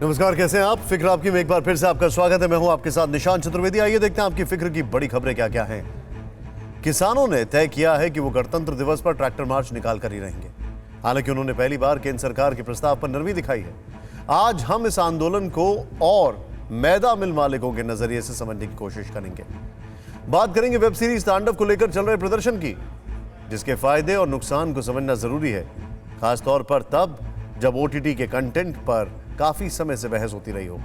नमस्कार, कैसे हैं आप? फिक्र आपकी में एक बार फिर से आपका स्वागत है। मैं हूं आपके साथ निशांत चतुर्वेदी। आइए देखते हैं आपकी फिक्र की बड़ी खबरें क्या क्या हैं। किसानों ने तय किया है कि वो गणतंत्र दिवस पर ट्रैक्टर मार्च निकाल कर ही रहेंगे। हालांकि उन्होंने पहली बार केंद्र सरकार के प्रस्ताव पर नरमी दिखाई है। आज हम इस आंदोलन को और मैदा मिल मालिकों के नजरिए से समझने की कोशिश करेंगे। बात करेंगे वेब सीरीज तांडव को लेकर चल रहे प्रदर्शन की, जिसके फायदे और नुकसान को समझना जरूरी है, खासतौर पर तब जब ओटीटी के कंटेंट पर काफी समय से बहस होती रही हो।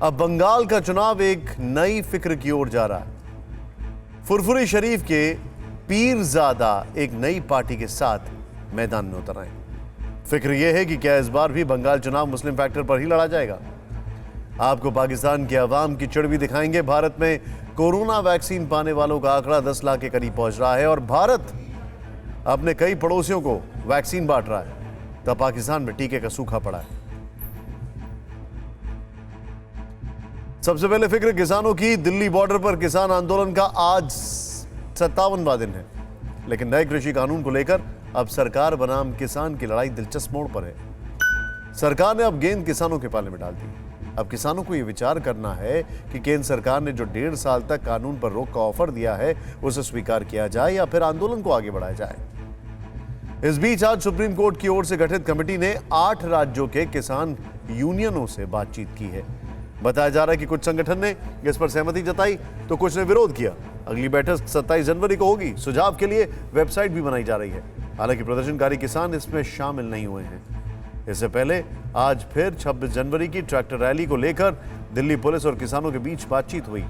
अब बंगाल का चुनाव एक नई फिक्र की ओर जा रहा है। फुरफुरी शरीफ के पीरजादा एक नई पार्टी के साथ मैदान में उतर आए। फिक्र यह है कि क्या इस बार भी बंगाल चुनाव मुस्लिम फैक्टर पर ही लड़ा जाएगा। आपको पाकिस्तान के अवाम की चिड़ भी दिखाएंगे। भारत में कोरोना वैक्सीन पाने वालों का आंकड़ा 10 लाख के करीब पहुंच रहा है और भारत अपने कई पड़ोसियों को वैक्सीन बांट रहा है, तब पाकिस्तान में टीके का सूखा पड़ा है। सबसे पहले फिक्र किसानों की। दिल्ली बॉर्डर पर किसान आंदोलन का आज 57वां दिन है, लेकिन नए कृषि कानून को लेकर अब सरकार बनाम किसान की लड़ाई दिलचस्प मोड़ पर है। सरकार ने अब गेंद किसानों के पाले में डाल दी। अब किसानों को यह विचार करना है कि केंद्र सरकार ने जो 1.5 साल तक कानून पर रोक का ऑफर दिया है उसे स्वीकार किया जाए या फिर आंदोलन को आगे बढ़ाया जाए। इस बीच आज सुप्रीम कोर्ट की ओर से गठित कमेटी ने 8 राज्यों के किसान यूनियनों से बातचीत की है। बताया जा रहा है कि कुछ संगठन ने इस पर सहमति जताई तो कुछ ने विरोध किया। अगली बैठक 27 जनवरी को होगी। सुझाव के लिए वेबसाइट भी बनाई जा रही है। हालांकि प्रदर्शनकारी किसान इसमें शामिल नहीं हुए हैं। इससे पहले आज फिर 26 जनवरी की ट्रैक्टर रैली को लेकर दिल्ली पुलिस और किसानों के बीच बातचीत हुई,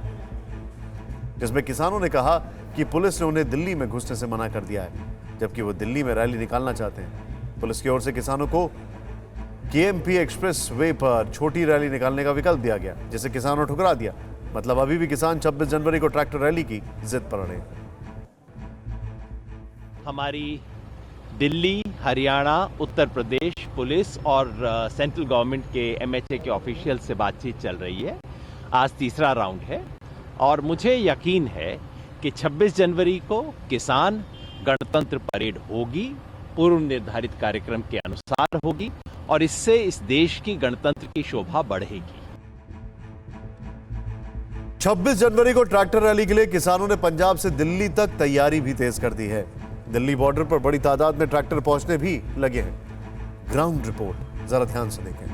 जिसमें किसानों ने कहा कि पुलिस ने उन्हें दिल्ली में घुसने से मना कर दिया है, जबकि वो दिल्ली में रैली निकालना चाहते हैं। पुलिस की ओर से किसानों को केएमपी एक्सप्रेस वे पर छोटी रैली निकालने का विकल्प दिया गया, जिसे किसानों ने ठुकरा दिया। मतलब अभी भी किसान 26 जनवरी को ट्रैक्टर रैली की जिद पर अड़े। हमारी दिल्ली, हरियाणा, उत्तर प्रदेश पुलिस और सेंट्रल गवर्नमेंट के एमएचए के ऑफिशियल से बातचीत चल रही है। आज तीसरा राउंड है और मुझे यकीन है कि 26 जनवरी को किसान गणतंत्र परेड होगी, पूर्व निर्धारित कार्यक्रम के अनुसार होगी और इससे इस देश की गणतंत्र की शोभा बढ़ेगी। 26 जनवरी को ट्रैक्टर रैली के लिए किसानों ने पंजाब से दिल्ली तक तैयारी भी तेज कर दी है। दिल्ली बॉर्डर पर बड़ी तादाद में ट्रैक्टर पहुंचने भी लगे हैं। ग्राउंड रिपोर्ट जरा ध्यान से देखें।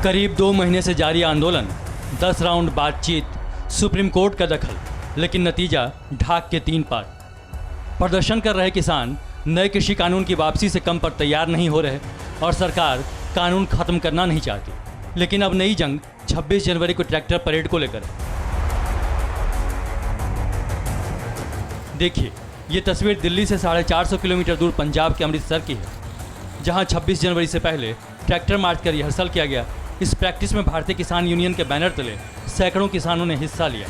करीब 2 महीने से जारी आंदोलन, 10 राउंड बातचीत, सुप्रीम कोर्ट का दखल, लेकिन नतीजा ढाक के 3 पार। प्रदर्शन कर रहे किसान नए कृषि कानून की वापसी से कम पर तैयार नहीं हो रहे और सरकार कानून खत्म करना नहीं चाहती। लेकिन अब नई जंग 26 जनवरी को ट्रैक्टर परेड को लेकर है। देखिए, ये तस्वीर दिल्ली से 450 किलोमीटर दूर पंजाब के अमृतसर की है, जहां 26 जनवरी से पहले ट्रैक्टर मार्च का रिहर्सल किया गया। इस प्रैक्टिस में भारतीय किसान यूनियन के बैनर तले सैकड़ों किसानों ने हिस्सा लिया।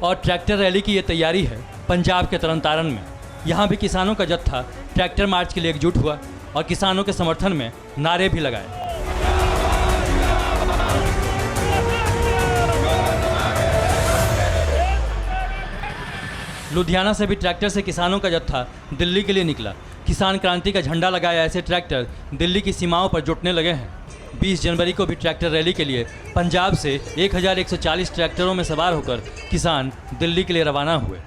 और ट्रैक्टर रैली की ये तैयारी है पंजाब के तरनतारन में। यहाँ भी किसानों का जत्था ट्रैक्टर मार्च के लिए एकजुट हुआ और किसानों के समर्थन में नारे भी लगाए। लुधियाना से भी ट्रैक्टर से किसानों का जत्था दिल्ली के लिए निकला। किसान क्रांति का झंडा लगाया ऐसे ट्रैक्टर दिल्ली की सीमाओं पर जुटने लगे हैं। 20 जनवरी को भी ट्रैक्टर रैली के लिए पंजाब से 1140 ट्रैक्टरों में सवार होकर किसान दिल्ली के लिए रवाना हुए।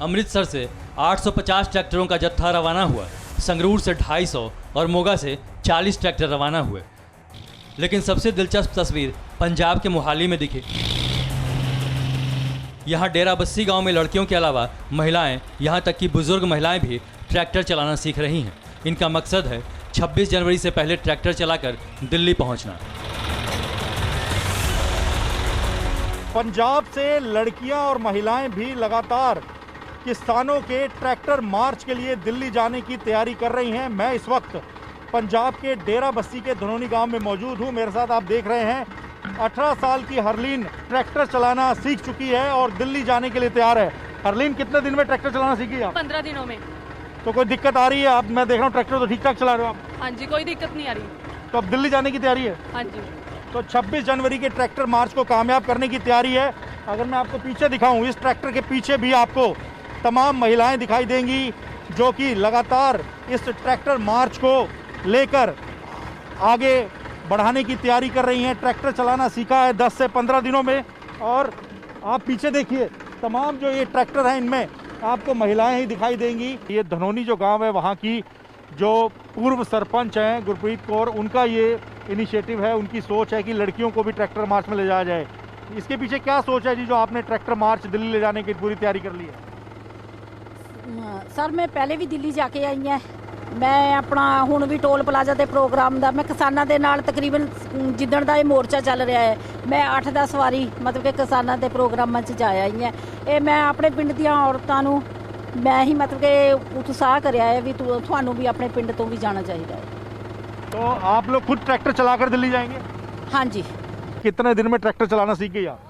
अमृतसर से 850 ट्रैक्टरों का जत्था रवाना हुआ। संगरूर से 250 और मोगा से 40 ट्रैक्टर रवाना हुए। लेकिन सबसे दिलचस्प तस्वीर पंजाब के मोहाली में दिखी। यहाँ डेरा बस्सी गांव में लड़कियों के अलावा महिलाएं, यहाँ तक कि बुजुर्ग महिलाएं भी ट्रैक्टर चलाना सीख रही हैं। इनका मकसद है 26 जनवरी से पहले ट्रैक्टर चलाकर दिल्ली पहुंचना। पंजाब से लड़कियां और महिलाएं भी लगातार किसानों के ट्रैक्टर मार्च के लिए दिल्ली जाने की तैयारी कर रही हैं। मैं इस वक्त पंजाब के डेरा बस्सी के धनोनी गांव में मौजूद हूं। मेरे साथ आप देख रहे हैं 18 साल की हरलीन ट्रैक्टर चलाना सीख चुकी है और दिल्ली जाने के लिए तैयार है। हरलीन, कितने दिन में ट्रैक्टर चलाना सीखी आप? 15 दिनों में। तो कोई दिक्कत आ रही है? आप, मैं देख रहा हूँ ट्रैक्टर तो ठीक ठाक चला रहे हो आप। हाँ जी, कोई दिक्कत नहीं आ रही। तो अब दिल्ली जाने की तैयारी है। हाँ जी। तो 26 जनवरी के ट्रैक्टर मार्च को कामयाब करने की तैयारी है। अगर मैं आपको पीछे दिखाऊं, इस ट्रैक्टर के पीछे भी आपको तमाम महिलाएं दिखाई देंगी जो कि लगातार इस ट्रैक्टर मार्च को लेकर आगे बढ़ाने की तैयारी कर रही हैं। ट्रैक्टर चलाना सीखा है 10 से 15 दिनों में। और आप पीछे देखिए, तमाम जो ये ट्रैक्टर हैं इनमें आपको महिलाएं ही दिखाई देंगी। ये धनोनी जो गांव है, वहाँ की जो पूर्व सरपंच हैं गुरप्रीत कौर, उनका ये इनिशिएटिव है, उनकी सोच है कि लड़कियों को भी ट्रैक्टर मार्च में ले जाया जाए। इसके पीछे क्या सोच है जी, जो आपने ट्रैक्टर मार्च दिल्ली ले जाने की पूरी तैयारी कर ली है? सर मैं ਪਹਿਲੇ ਵੀ ਦਿੱਲੀ ਜਾ ਕੇ ਆਈ ਹਾਂ। ਮੈਂ ਆਪਣਾ ਹੁਣ ਵੀ ਟੋਲ ਪਲਾਜ਼ਾ ਦੇ ਪ੍ਰੋਗਰਾਮ ਦਾ ਮੈਂ ਕਿਸਾਨਾਂ ਦੇ ਨਾਲ ਤਕਰੀਬਨ ਜਿੱਦਣ ਦਾ ਇਹ ਮੋਰਚਾ ਚੱਲ ਰਿਹਾ ਹੈ ਮੈਂ 8-10 ਵਾਰੀ ਮਤਲਬ ਕਿ ਕਿਸਾਨਾਂ ਦੇ ਪ੍ਰੋਗਰਾਮਾਂ 'ਚ ਜਾ ਆਈ ਹਾਂ। ਇਹ ਮੈਂ ਆਪਣੇ ਪਿੰਡ ਦੀਆਂ ਔਰਤਾਂ ਨੂੰ ਮੈਂ ਹੀ ਮਤਲਬ ਕਿ ਉਤਸ਼ਾਹ ਕਰਿਆ ਹੈ ਵੀ ਤੁਹਾਨੂੰ ਵੀ ਆਪਣੇ ਪਿੰਡ ਤੋਂ ਵੀ ਜਾਣਾ ਚਾਹੀਦਾ ਹੈ। तो आप लोग खुद ट्रैक्टर चलाकर दिल्ली जाएंगे? हाँ जी। कितने दिन में ट्रैक्टर चलाना सीख गई आप?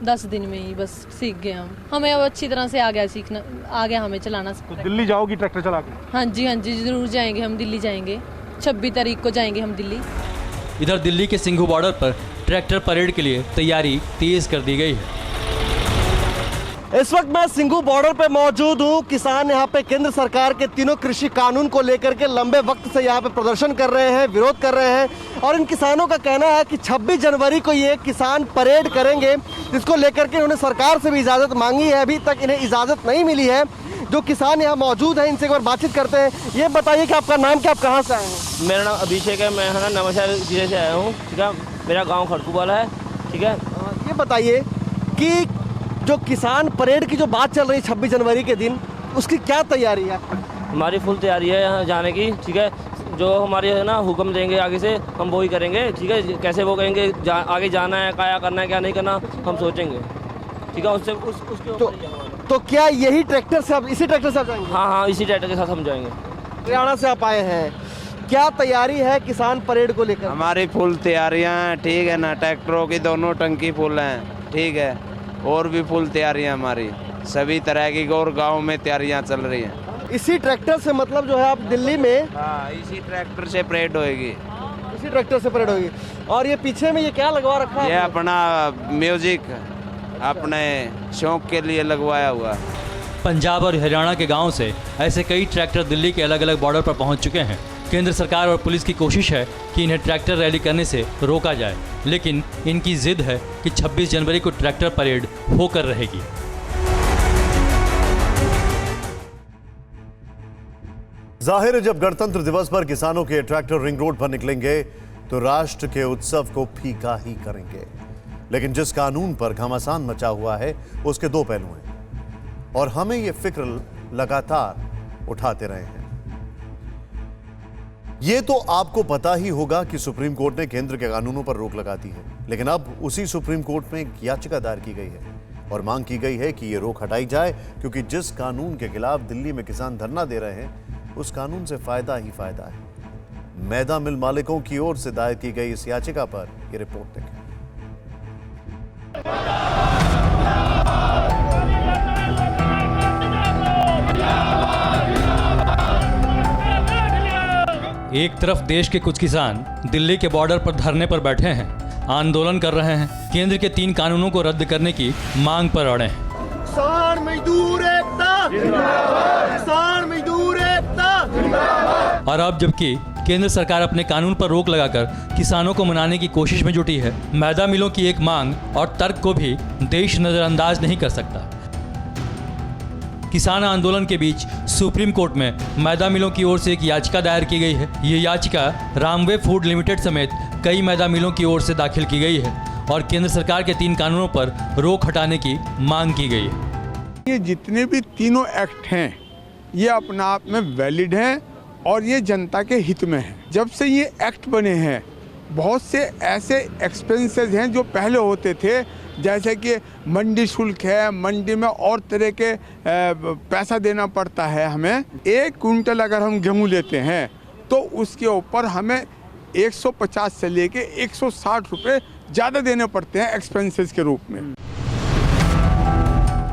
10 दिन में ही बस सीख गए हम। हमें अब अच्छी तरह से आ गया सीखना, आ गया हमें चलाना। तो दिल्ली जाओगी ट्रैक्टर चला के? हाँ जी, जरूर जाएंगे हम, दिल्ली जाएंगे। 26 तारीख को जाएंगे हम दिल्ली। इधर दिल्ली के सिंघू बॉर्डर पर ट्रैक्टर परेड के लिए तैयारी तेज कर दी गई है। इस वक्त मैं सिंघू बॉर्डर पे मौजूद हूँ। किसान यहाँ पे केंद्र सरकार के तीनों कृषि कानून को लेकर के लंबे वक्त से यहाँ पे प्रदर्शन कर रहे हैं, विरोध कर रहे हैं। और इन किसानों का कहना है कि 26 जनवरी को ये किसान परेड करेंगे, जिसको लेकर के उन्होंने सरकार से भी इजाज़त मांगी है। अभी तक इन्हें इजाज़त नहीं मिली है। जो किसान यहाँ मौजूद हैं, इनसे एक बार बातचीत करते हैं। ये बताइए कि आपका नाम क्या, आप कहाँ से आए हैं? मेरा नाम अभिषेक है, मैं है ना नवाशहर जिले से आया हूँ। ठीक है, मेरा गांव खड़कूवाला है। ठीक है, ये बताइए कि जो किसान परेड की जो बात चल रही है 26 जनवरी के दिन, उसकी क्या तैयारी है? हमारी फुल तैयारी है यहाँ जाने की। ठीक है, जो हमारे है ना हुक्म देंगे आगे से हम वो ही करेंगे। ठीक है, कैसे वो कहेंगे आगे जाना है, क्या करना है क्या नहीं करना, हम सोचेंगे। ठीक है, उससे उसके तो क्या यही ट्रैक्टर से आप, इसी ट्रैक्टर से आप जाएंगे? हाँ, इसी ट्रैक्टर के साथ हम जाएंगे। हरियाणा से आप आए हैं, क्या तैयारी है किसान परेड को लेकर? हमारी फुल तैयारियां हैं। ठीक है ना, ट्रैक्टरों की दोनों टंकी फुल हैं। ठीक है, और भी फुल तैयारियां हमारी सभी तरह की, और गांव में तैयारियां चल रही हैं। इसी ट्रैक्टर से मतलब जो है आप दिल्ली में? हाँ, इसी ट्रैक्टर से परेड होएगी। इसी ट्रैक्टर से परेड होगी। और ये पीछे में ये क्या लगवा रखा है? ये अपना म्यूजिक अपने शौक के लिए लगवाया हुआ। पंजाब और हरियाणा के गांव से ऐसे कई ट्रैक्टर दिल्ली के अलग अलग बॉर्डर पर पहुंच चुके हैं। केंद्र सरकार और पुलिस की कोशिश है कि इन्हें ट्रैक्टर रैली करने से रोका जाए, लेकिन इनकी जिद है कि 26 जनवरी को ट्रैक्टर परेड होकर रहेगी। जाहिर है, जब गणतंत्र दिवस पर किसानों के ट्रैक्टर रिंग रोड पर निकलेंगे तो राष्ट्र के उत्सव को फीका ही करेंगे। लेकिन जिस कानून पर घमासान मचा हुआ है उसके दो पहलू हैं और हमें यह फिक्र लगातार उठाते रहे हैं। यह तो आपको पता ही होगा कि सुप्रीम कोर्ट ने केंद्र के कानूनों पर रोक लगा दी है, लेकिन अब उसी सुप्रीम कोर्ट में एक याचिका दायर की गई है और मांग की गई है कि यह रोक हटाई जाए, क्योंकि जिस कानून के खिलाफ दिल्ली में किसान धरना दे रहे हैं उस कानून से फायदा ही फायदा है। मैदा मिल मालिकों की ओर से दायर की गई इस याचिका पर यह रिपोर्ट देखें। एक तरफ देश के कुछ किसान दिल्ली के बॉर्डर पर धरने पर बैठे हैं, आंदोलन कर रहे हैं, केंद्र के 3 कानूनों को रद्द करने की मांग पर अड़े हैं। किसान मजदूर एकता जिंदाबाद, किसान मजदूर एकता जिंदाबाद। और अब जबकि केंद्र सरकार अपने कानून पर रोक लगाकर किसानों को मनाने की कोशिश में जुटी है, मैदा मिलों की एक मांग और तर्क को भी देश नजरअंदाज नहीं कर सकता। किसान आंदोलन के बीच सुप्रीम कोर्ट में मैदा मिलों की ओर से एक याचिका दायर की गई है। ये याचिका रामवे फूड लिमिटेड समेत कई मैदा मिलों की ओर से दाखिल की गई है और केंद्र सरकार के 3 कानूनों पर रोक हटाने की मांग की गई है। ये जितने भी तीनों एक्ट हैं ये अपने आप में वैलिड हैं और ये जनता के हित में है। जब से ये एक्ट बने हैं बहुत से ऐसे एक्सपेंसेस हैं जो पहले होते थे, जैसे कि मंडी शुल्क है, मंडी में और तरह के पैसा देना पड़ता है हमें। 1 क्विंटल अगर हम गेहूँ लेते हैं तो उसके ऊपर हमें 150 से लेके 160 रुपये ज़्यादा देने पड़ते हैं एक्सपेंसेस के रूप में।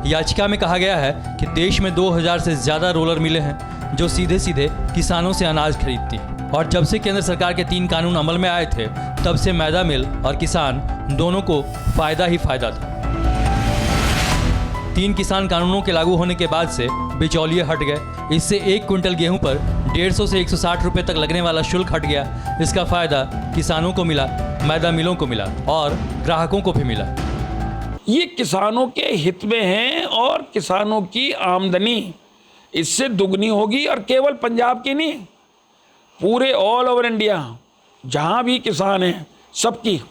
याचिका में कहा गया है कि देश में 2000 से ज़्यादा रोलर मिलें हैं जो सीधे सीधे किसानों से अनाज खरीदती हैं। और जब से केंद्र सरकार के 3 कानून अमल में आए थे, तब से मैदा मिल और किसान दोनों को फायदा ही फायदा था। 3 किसान कानूनों के लागू होने के बाद से बिचौलिए हट गए। इससे 1 क्विंटल गेहूं पर 150 से 160 रुपए तक लगने वाला शुल्क हट गया। इसका फायदा किसानों को मिला, मैदा मिलों को मिला और ग्राहकों को भी मिला। ये किसानों के हित में है और किसानों की आमदनी इससे दुगनी होगी। और केवल पंजाब की नहीं, पूरे ऑल ओवर इंडिया जहां भी किसान हैं सबकी।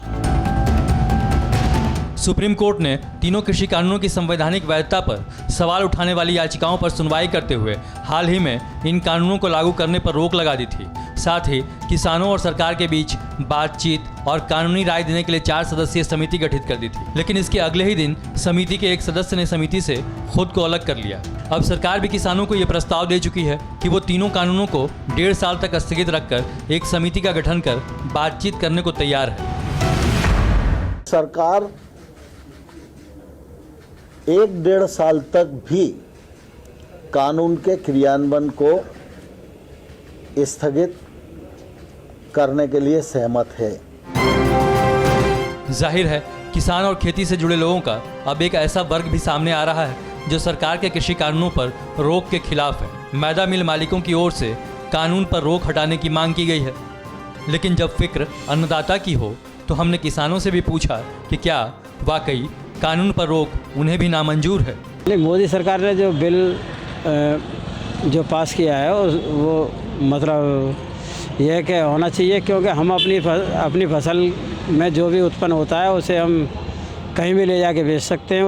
सुप्रीम कोर्ट ने तीनों कृषि कानूनों की संवैधानिक वैधता पर सवाल उठाने वाली याचिकाओं पर सुनवाई करते हुए हाल ही में इन कानूनों को लागू करने पर रोक लगा दी थी। साथ ही किसानों और सरकार के बीच बातचीत और कानूनी राय देने के लिए 4 सदस्यीय समिति गठित कर दी थी। लेकिन इसके अगले ही दिन समिति के एक सदस्य ने समिति से खुद को अलग कर लिया। अब सरकार भी किसानों को ये प्रस्ताव दे चुकी है कि वो तीनों कानूनों को 1.5 साल तक स्थगित रखकर एक समिति का गठन कर बातचीत करने को तैयार है। सरकार 1-1.5 साल तक भी कानून के क्रियान्वयन को स्थगित करने के लिए सहमत है। जाहिर है किसान और खेती से जुड़े लोगों का अब एक ऐसा वर्ग भी सामने आ रहा है जो सरकार के कृषि कानूनों पर रोक के खिलाफ है। मैदा मिल मालिकों की ओर से कानून पर रोक हटाने की मांग की गई है। लेकिन जब फिक्र अन्नदाता की हो तो हमने किसानों से भी पूछा कि क्या वाकई कानून पर रोक उन्हें भी नामंजूर है। मोदी सरकार ने जो बिल जो पास किया है वो मतलब यह कि होना चाहिए, क्योंकि हम अपनी फसल में जो भी उत्पन्न होता है उसे हम कहीं भी ले जाके बेच सकते हैं,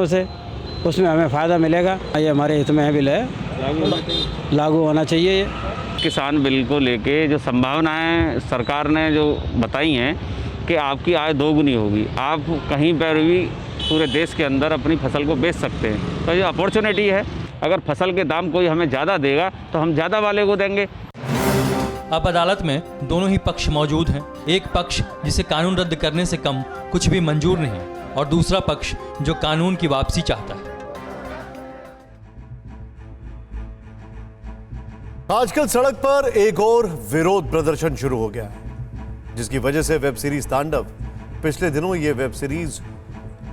उसमें हमें फ़ायदा मिलेगा। ये हमारे हित में बिल है, लागू होना चाहिए। ये किसान बिल को लेके जो संभावनाएं सरकार ने जो बताई हैं कि आपकी आय दोगुनी होगी, आप कहीं पर भी पूरे देश के अंदर अपनी फसल को बेच सकते हैं। तो ये अपॉर्चुनिटी है। अगर फसल के दाम कोई हमें ज़्यादा देगा तो हम ज़्यादा वाले को देंगे। अब अदालत में दोनों ही पक्ष मौजूद हैं। एक पक्ष जिसे कानून रद्द करने से कम कुछ भी मंजूर नहीं और दूसरा पक्ष जो कानून की वापसी चाहता है। आजकल सड़क पर एक और विरोध प्रदर्शन शुरू हो गया है, जिसकी वजह से वेब सीरीज तांडव, पिछले दिनों ये web series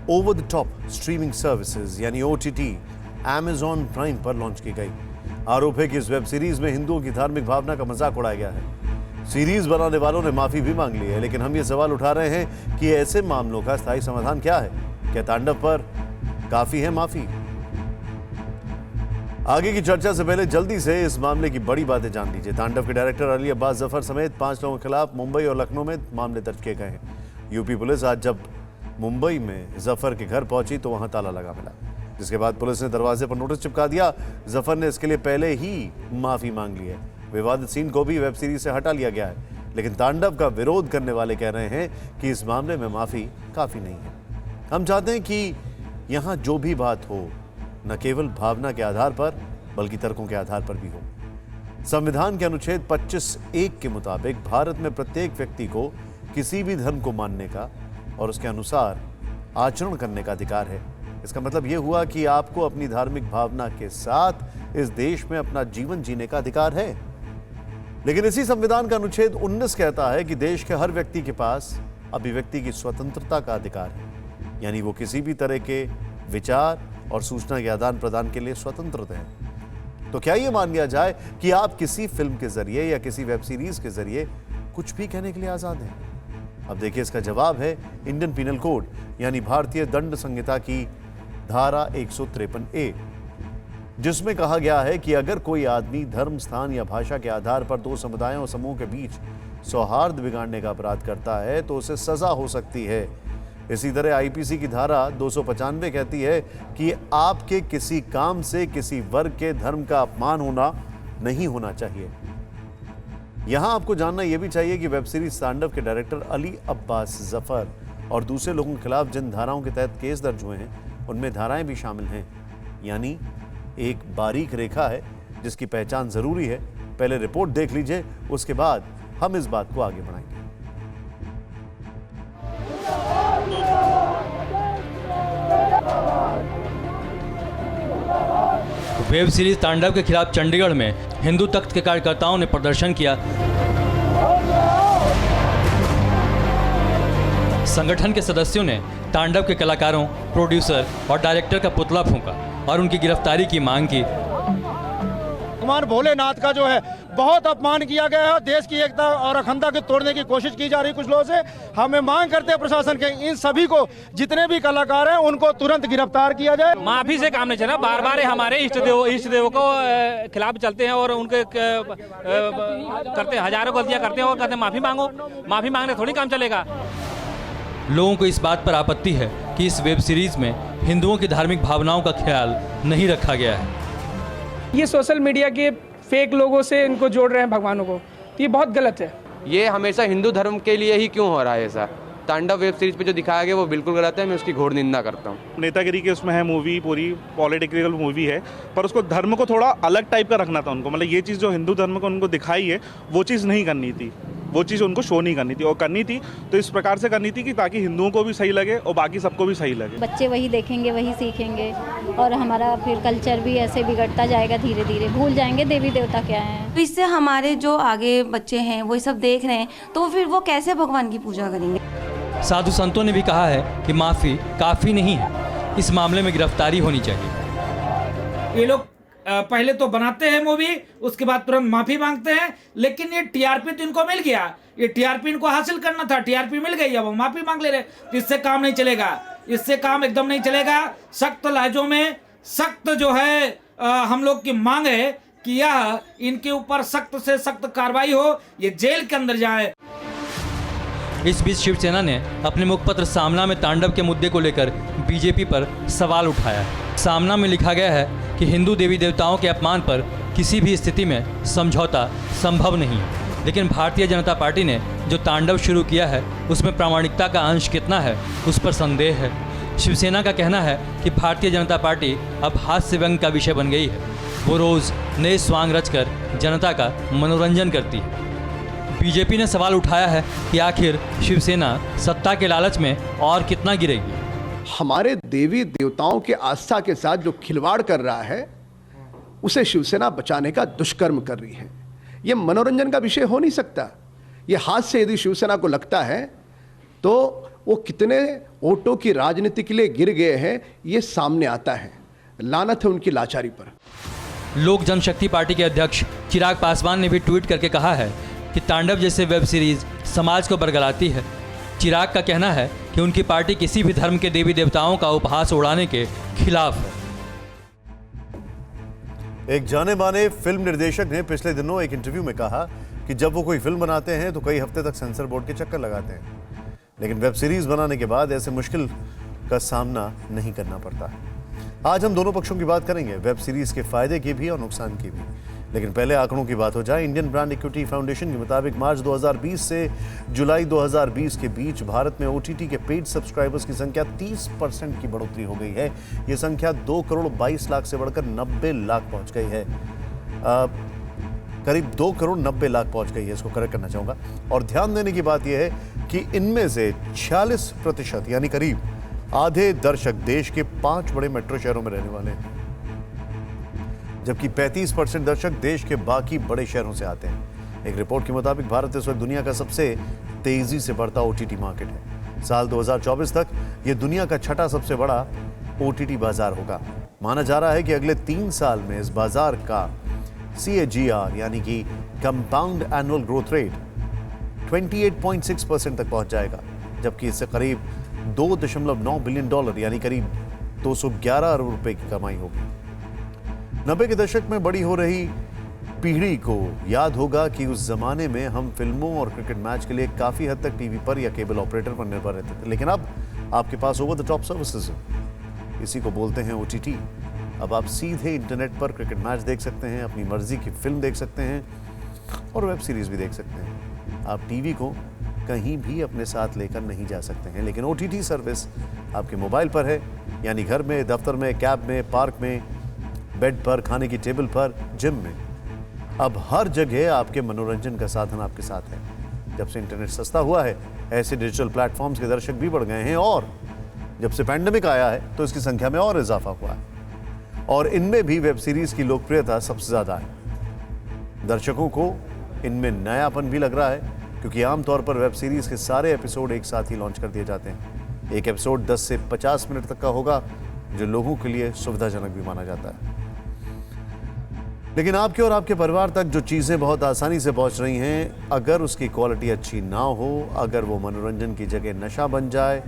over the top streaming services यानी OTT Amazon प्राइम पर लॉन्च की गई। आरोप है कि इस वेब सीरीज में हिंदुओं की धार्मिक भावना का मजाक उड़ाया गया है। सीरीज बनाने वालों ने माफी भी मांग ली है, लेकिन हम ये सवाल उठा रहे हैं कि ऐसे मामलों का स्थायी समाधान क्या है? क्या तांडव पर काफी है माफी? आगे की चर्चा से पहले जल्दी से इस मामले की बड़ी बातें जान लीजिए। तांडव के डायरेक्टर अली अब्बास जफर समेत 5 लोगों के खिलाफ मुंबई और लखनऊ में मामले दर्ज किए गए हैं। यूपी पुलिस आज जब मुंबई में जफर के घर पहुंची तो वहां ताला लगा मिला, जिसके बाद पुलिस ने दरवाजे पर नोटिस चिपका दिया। जफर ने इसके लिए पहले ही माफी मांग ली है। विवादित सीन को भी वेब सीरीज से हटा लिया गया है, लेकिन तांडव का विरोध करने वाले कह रहे हैं कि इस मामले में माफी काफी नहीं है। हम चाहते हैं कि यहां जो भी बात हो न केवल भावना के आधार पर बल्कि तर्कों के आधार पर भी हो। संविधान के अनुच्छेद 25(1) के मुताबिक भारत में प्रत्येक व्यक्ति को किसी भी धर्म को मानने का और उसके अनुसार आचरण करने का अधिकार है। इसका मतलब यह हुआ कि आपको अपनी धार्मिक भावना के साथ इस देश में अपना जीवन जीने का अधिकार है। लेकिन इसी संविधान का अनुच्छेद 19 कहता है कि देश के हर व्यक्ति के पास अभिव्यक्ति की स्वतंत्रता का अधिकार है, यानी वो किसी भी तरह के विचार और सूचना के आदान प्रदान के लिए स्वतंत्र हैं। तो क्या यह मान लिया जाए कि आप किसी फिल्म के जरिए या किसी वेब सीरीज के जरिए कुछ भी कहने के लिए आजाद हैं? अब देखिए, इसका जवाब है इंडियन पीनल कोड यानी भारतीय दंड संहिता की धारा 153A, जिसमें कहा गया है कि अगर कोई आदमी धर्म, स्थान या भाषा के आधार पर 2 समुदायों और समूह के बीच सौहार्द बिगाड़ने का अपराध करता है तो उसे सजा हो सकती है। इसी तरह आईपीसी की धारा 295 कहती है कि आपके किसी काम से किसी वर्ग के धर्म का अपमान होना नहीं होना चाहिए। यहां आपको जानना यह भी चाहिए कि वेब सीरीज तांडव के डायरेक्टर अली अब्बास जफर और दूसरे लोगों के खिलाफ जिन धाराओं के तहत केस दर्ज हुए हैं उनमें धाराएं भी शामिल हैं, यानी एक बारीक रेखा है जिसकी पहचान जरूरी है। पहले रिपोर्ट देख लीजिए, उसके बाद हम इस बात को आगे बढ़ाएंगे। वेब सीरीज तांडव के खिलाफ चंडीगढ़ में हिंदू तख्त के कार्यकर्ताओं ने प्रदर्शन किया। संगठन के सदस्यों ने तांडव के कलाकारों, प्रोड्यूसर और डायरेक्टर का पुतला फूंका और उनकी गिरफ्तारी की मांग की। भगवान भोलेनाथ का जो है बहुत अपमान किया गया है। देश की एकता और अखंडता को तोड़ने की कोशिश की जा रही कुछ लोगों से। हमें मांग करते हैं प्रशासन के, इन सभी को, जितने भी कलाकार हैं उनको तुरंत गिरफ्तार किया जाए। माफी से काम नहीं चला, बार बार हमारे इष्ट देवों को खिलाफ चलते हैं और उनके करते हजारों गलतियां करते हैं और कहते हैं माफी मांगो। माफी मांगने थोड़ी काम चलेगा। लोगों को इस बात पर आपत्ति है कि इस वेब सीरीज में हिंदुओं की धार्मिक भावनाओं का ख्याल नहीं रखा गया है। ये सोशल मीडिया के फेक लोगों से इनको जोड़ रहे हैं भगवानों को, तो ये बहुत गलत है। ये हमेशा हिंदू धर्म के लिए ही क्यों हो रहा है ऐसा? तांडव वेब सीरीज पे जो दिखाया गया वो बिल्कुल गलत है, मैं उसकी घोर निंदा करता हूँ। नेतागिरी के उसमें है मूवी, पूरी पॉलिटिकल मूवी है, पर उसको धर्म को थोड़ा अलग टाइप का रखना था उनको। मतलब ये चीज़ जो हिंदू धर्म को उनको दिखाई है वो चीज़ नहीं करनी थी, वो चीज़ उनको शो नहीं करनी थी। और करनी थी तो इस प्रकार से करनी थी कि ताकि हिंदुओं को भी सही लगे और बाकी सबको भी सही लगे। बच्चे वही देखेंगे, वही सीखेंगे और हमारा फिर कल्चर भी ऐसे बिगड़ता जाएगा, धीरे धीरे भूल जाएंगे देवी देवता क्या है। तो इससे हमारे जो आगे बच्चे हैं वो सब देख रहे हैं, तो फिर वो कैसे भगवान की पूजा करेंगे। साधु संतों ने भी कहा है कि माफी काफी नहीं है, इस मामले में गिरफ्तारी होनी चाहिए। ये लोग पहले तो बनाते हैं मूवी, उसके बाद तुरंत माफी मांगते हैं, लेकिन ये टीआरपी तो इनको मिल गया, ये टीआरपी इनको हासिल करना था, टीआरपी मिल गई, अब वो माफी मांग ले रहे, तो इससे काम नहीं चलेगा, इससे काम एकदम नहीं चलेगा। सख्त लहजों में सख्त जो है हम लोग की मांग है कि यह इनके ऊपर सख्त से सख्त कार्रवाई हो, ये जेल के अंदर जाए। इस बीच शिवसेना ने अपने मुखपत्र सामना में तांडव के मुद्दे को लेकर बीजेपी पर सवाल उठाया। सामना में लिखा गया है कि हिंदू देवी देवताओं के अपमान पर किसी भी स्थिति में समझौता संभव नहीं है, लेकिन भारतीय जनता पार्टी ने जो तांडव शुरू किया है उसमें प्रामाणिकता का अंश कितना है उस पर संदेह है। शिवसेना का कहना है कि भारतीय जनता पार्टी अब हास्य व्यंग का विषय बन गई है, वो रोज़ नए स्वांग रचकर जनता का मनोरंजन करती है। बीजेपी ने सवाल उठाया है कि आखिर शिवसेना सत्ता के लालच में और कितना गिरेगी। हमारे देवी देवताओं के आस्था के साथ जो खिलवाड़ कर रहा है उसे शिवसेना बचाने का दुष्कर्म कर रही है। यह मनोरंजन का विषय हो नहीं सकता। यह हास्य यदि शिवसेना को लगता है तो वो कितने वोटों की राजनीति के लिए गिर गए हैं ये सामने आता है। लानत है उनकी लाचारी पर। लोक जनशक्ति पार्टी के अध्यक्ष चिराग पासवान ने भी ट्वीट करके कहा है कि तांडव जैसे वेब सीरीज समाज को बरगलाती है। चिराग का कहना है कि उनकी पार्टी किसी भी धर्म के देवी देवताओं का उपहास उड़ाने के खिलाफ है। एक जाने माने फिल्म निर्देशक ने पिछले दिनों एक इंटरव्यू में कहा कि जब वो कोई फिल्म बनाते हैं तो कई हफ्ते तक सेंसर बोर्ड के चक्कर लगाते हैं, लेकिन वेब सीरीज बनाने के बाद ऐसे मुश्किल का सामना नहीं करना पड़ता है। आज हम दोनों पक्षों की बात करेंगे, वेब सीरीज के फायदे की भी और नुकसान की भी। लेकिन पहले आंकड़ों की बात हो जाए। इंडियन ब्रांड इक्विटी फाउंडेशन के मुताबिक मार्च 2020 से जुलाई 2020 के बीच भारत में ओटीटी के पेड सब्सक्राइबर्स की संख्या 30% की बढ़ोतरी हो गई है। ये संख्या 2 करोड़ 22 लाख से बढ़कर 90 लाख पहुंच गई है। करीब 2 करोड़ 90 लाख पहुंच गई है, इसको करेक्ट करना चाहूंगा। और ध्यान देने की बात यह है कि इनमें से 46% यानी करीब आधे दर्शक देश के 5 बड़े मेट्रो शहरों में रहने वाले हैं, जबकि 35% दर्शक देश के बाकी बड़े शहरों से आते हैं। एक रिपोर्ट के मुताबिक भारत इस वक्त दुनिया का सबसे तेजी से बढ़ता ओटीटी मार्केट है। साल 2024 तक ये दुनिया का छठा सबसे बड़ा ओटीटी बाजार होगा। माना जा रहा है कि अगले 3 साल में इस बाजार का CAGR यानी कि कंपाउंड एनुअल ग्रोथ रेट 28.6% तक पहुंच जाएगा, जबकि इससे करीब $2.9 बिलियन यानी करीब 211 अरब रुपए की कमाई होगी। 90 के दशक में बड़ी हो रही पीढ़ी को याद होगा कि उस जमाने में हम फिल्मों और क्रिकेट मैच के लिए काफी हद तक टीवी पर या केबल ऑपरेटर पर निर्भर रहते थे, लेकिन अब आपके पास ओवर द टॉप सर्विसेज है। इसी को बोलते हैं OTT। अब आप सीधे इंटरनेट पर क्रिकेट मैच देख सकते हैं, अपनी मर्जी की फिल्म देख सकते हैं और वेब सीरीज भी देख सकते हैं। आप टीवी को कहीं भी अपने साथ लेकर नहीं जा सकते हैं, लेकिन OTT सर्विस आपके मोबाइल पर है, यानी घर में, दफ्तर में, कैब में, पार्क में, बेड पर, खाने की टेबल पर, जिम में। अब हर जगह आपके मनोरंजन का साधन आपके साथ है। जब से इंटरनेट सस्ता हुआ है, ऐसे डिजिटल प्लेटफॉर्म्स के दर्शक भी बढ़ गए हैं और जब से पैंडेमिक आया है तो इसकी संख्या में और इजाफा हुआ है। और इनमें भी वेब सीरीज की लोकप्रियता सबसे ज्यादा है। दर्शकों को इनमें नयापन भी लग रहा है, क्योंकि आमतौर पर वेब सीरीज के सारे एपिसोड एक साथ ही लॉन्च कर दिए जाते हैं। एक एपिसोड 10 से 50 मिनट तक का होगा, जो लोगों के लिए सुविधाजनक भी माना जाता है। लेकिन आपके और आपके परिवार तक जो चीजें बहुत आसानी से पहुंच रही हैं, अगर उसकी क्वालिटी अच्छी ना हो, अगर वो मनोरंजन की जगह नशा बन जाए,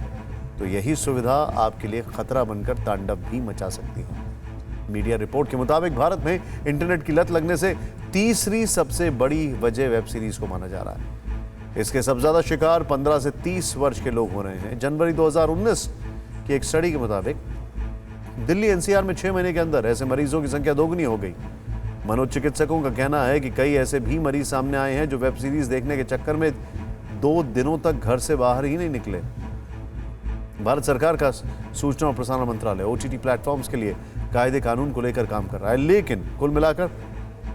तो यही सुविधा आपके लिए खतरा बनकर तांडव भी मचा सकती है। मीडिया रिपोर्ट के मुताबिक भारत में इंटरनेट की लत लगने से तीसरी सबसे बड़ी वजह वेब सीरीज को माना जा रहा है। इसके सबसे ज्यादा शिकार 15 से 30 वर्ष के लोग हो रहे हैं। जनवरी 2019 की एक स्टडी के मुताबिक दिल्ली एनसीआर में 6 महीने के अंदर ऐसे मरीजों की संख्या दोगुनी हो गई। मनोचिकित्सकों का कहना है कि कई ऐसे भी मरीज सामने आए हैं जो वेब सीरीज देखने के चक्कर में 2 दिनों तक घर से बाहर ही नहीं निकले। भारत सरकार का सूचना और प्रसारण मंत्रालय ओटीटी प्लेटफॉर्म्स के लिए कायदे कानून को लेकर काम कर रहा है, लेकिन कुल मिलाकर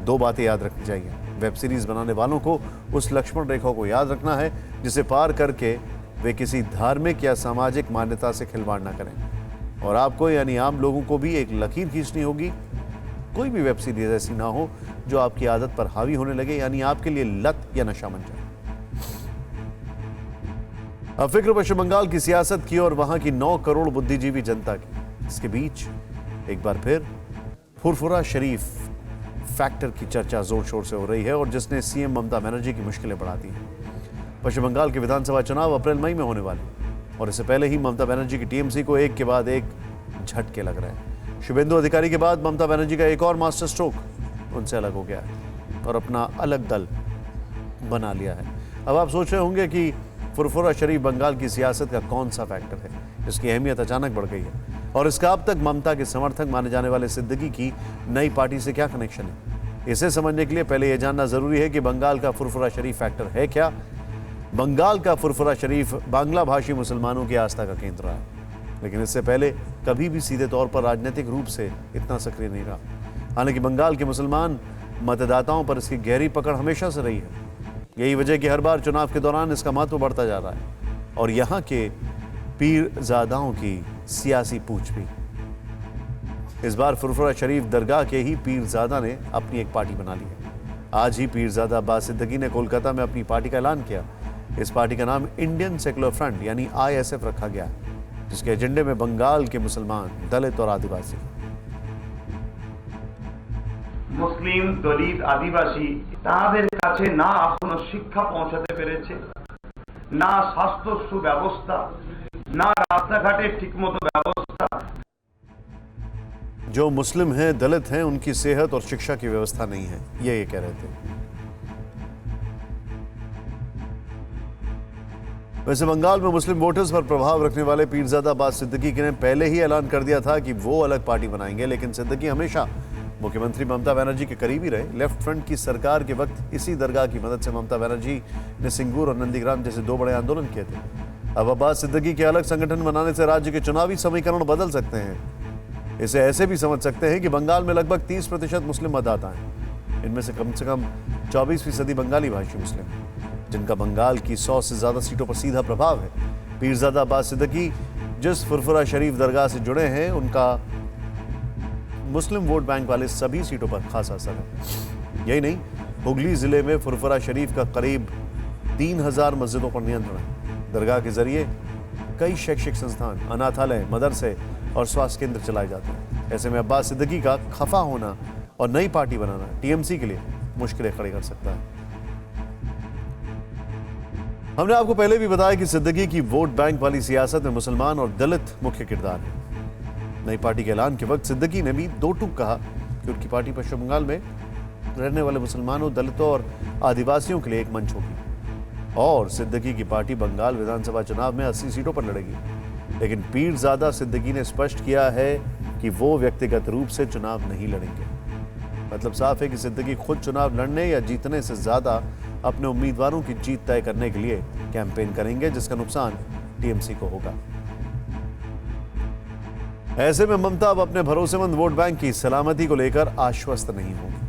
2 बातें याद रखनी चाहिए। वेब सीरीज बनाने वालों को उस लक्ष्मण रेखा को याद रखना है जिसे पार करके वे किसी धार्मिक या सामाजिक मान्यता से खिलवाड़ ना करें, और आपको यानी आम लोगों को भी एक लकीर खींचनी होगी। कोई भी वेब सीरीज ऐसी ना हो जो आपकी आदत पर हावी होने लगे, यानी आपके लिए लत या नशा बन जाए। अब फिक्र पश्चिम बंगाल की सियासत की और वहां की 9 करोड़ बुद्धिजीवी जनता की। इसके बीच एक बार फिर फुरफुरा शरीफ फैक्टर की चर्चा जोर शोर से हो रही है, और जिसने सीएम ममता बनर्जी की मुश्किलें बढ़ा दी हैं। पश्चिम बंगाल के विधानसभा चुनाव अप्रैल मई में होने वाले, और इससे पहले ही ममता बनर्जी की टीएमसी को एक के बाद एक झटके लग रहे हैं। शुभेंदु अधिकारी के बाद ममता बनर्जी का एक और मास्टर स्ट्रोक उनसे अलग हो गया है और अपना अलग दल बना लिया है। अब आप सोच रहे होंगे कि फुरफुरा शरीफ बंगाल की सियासत का कौन सा फैक्टर है जिसकी अहमियत अचानक बढ़ गई है, और इसका अब तक ममता के समर्थक माने जाने वाले सिद्दीकी की नई पार्टी से क्या कनेक्शन है। इसे समझने के लिए पहले यह जानना जरूरी है कि बंगाल का फुरफुरा शरीफ फैक्टर है क्या। बंगाल का फुरफुरा शरीफ बांग्ला भाषी मुसलमानों की आस्था का केंद्र रहा है, लेकिन इससे पहले कभी भी सीधे तौर पर राजनीतिक रूप से इतना सक्रिय नहीं रहा। हालांकि बंगाल के मुसलमान मतदाताओं पर इसकी गहरी पकड़ हमेशा से रही है। यही वजह कि हर बार चुनाव के दौरान इसका महत्व बढ़ता जा रहा है, और यहाँ के पीरजादाओं की सियासी पूछ भी। इस बार फुरफुरा शरीफ दरगाह के ही पीरजादा ने अपनी एक पार्टी बना ली है। आज ही पीरजादा अब्बास सिद्दीकी ने कोलकाता में अपनी पार्टी का ऐलान किया। इस पार्टी का नाम इंडियन सेकुलर फ्रंट यानी ISF रखा गया है, जिसके एजेंडे में बंगाल के मुसलमान, दलित और आदिवासी, মুসলিম দলিত আদিবাসী তাদের কাছে না এখনো শিক্ষা পৌঁছাতে পেরেছে, না স্বাস্থ্য সুব্যবস্থা, না রাস্তাঘাটে ঠিকমতো ব্যবস্থা। जो मुस्लिम हैं, दलित हैं, उनकी सेहत और शिक्षा की व्यवस्था नहीं है, ये कह रहे थे। वैसे बंगाल में मुस्लिम वोटर्स पर प्रभाव रखने वाले पीरजादा अब्बास सिद्दीकी ने पहले ही ऐलान कर दिया था कि वो अलग पार्टी बनाएंगे, लेकिन सिद्दीकी हमेशा मुख्यमंत्री ममता बनर्जी के करीब ही रहे। लेफ्ट फ्रंट की सरकार के वक्त इसी दरगाह की मदद से ममता बनर्जी ने सिंगूर और नंदीग्राम जैसे 2 बड़े आंदोलन किए थे। अब अब्बास सिद्दीकी के अलग संगठन बनाने से राज्य के चुनावी समीकरण बदल सकते हैं। इसे ऐसे भी समझ सकते हैं कि बंगाल में लगभग 30% मुस्लिम मतदाता हैं। इनमें से कम 24% बंगाली भाषी मुस्लिम हैं, जिनका बंगाल की 100 से ज्यादा सीटों पर सीधा प्रभाव है। पीरजादा अब्बास सिद्दीकी जिस फुरफुरा शरीफ दरगाह से जुड़े हैं, उनका मुस्लिम वोट बैंक वाले सभी सीटों पर खासा असर है। यही नहीं, हुगली जिले में फुरफुरा शरीफ का करीब 3000 मस्जिदों पर नियंत्रण है। दरगाह के जरिए कई शैक्षिक संस्थान, अनाथालय, मदरसे और स्वास्थ्य केंद्र चलाए जाते हैं। ऐसे में अब्बास सिद्दीकी का खफा होना और नई पार्टी बनाना टीएमसी के लिए मुश्किलें खड़ी कर सकता है। हमने आपको पहले भी बताया कि सिद्दीकी की वोट बैंक वाली सियासत में मुसलमान और दलित मुख्य किरदार है। नई पार्टी के ऐलान के वक्त सिद्दीकी ने भी 2 टूक कहा कि उनकी पार्टी पश्चिम बंगाल में रहने वाले मुसलमानों, दलितों और आदिवासियों के लिए एक मंच होगी, और सिद्दीकी की पार्टी बंगाल विधानसभा चुनाव में 80 सीटों पर लड़ेगी। लेकिन पीरजादा सिद्दीकी ने स्पष्ट किया है कि वो व्यक्तिगत रूप से चुनाव नहीं लड़ेंगे। मतलब साफ है कि सिद्दीकी खुद चुनाव लड़ने या जीतने से ज्यादा अपने उम्मीदवारों की जीत तय करने के लिए कैंपेन करेंगे, जिसका नुकसान टीएमसी को होगा। ऐसे में ममता अब अपने भरोसेमंद वोट बैंक की सलामती को लेकर आश्वस्त नहीं होगी,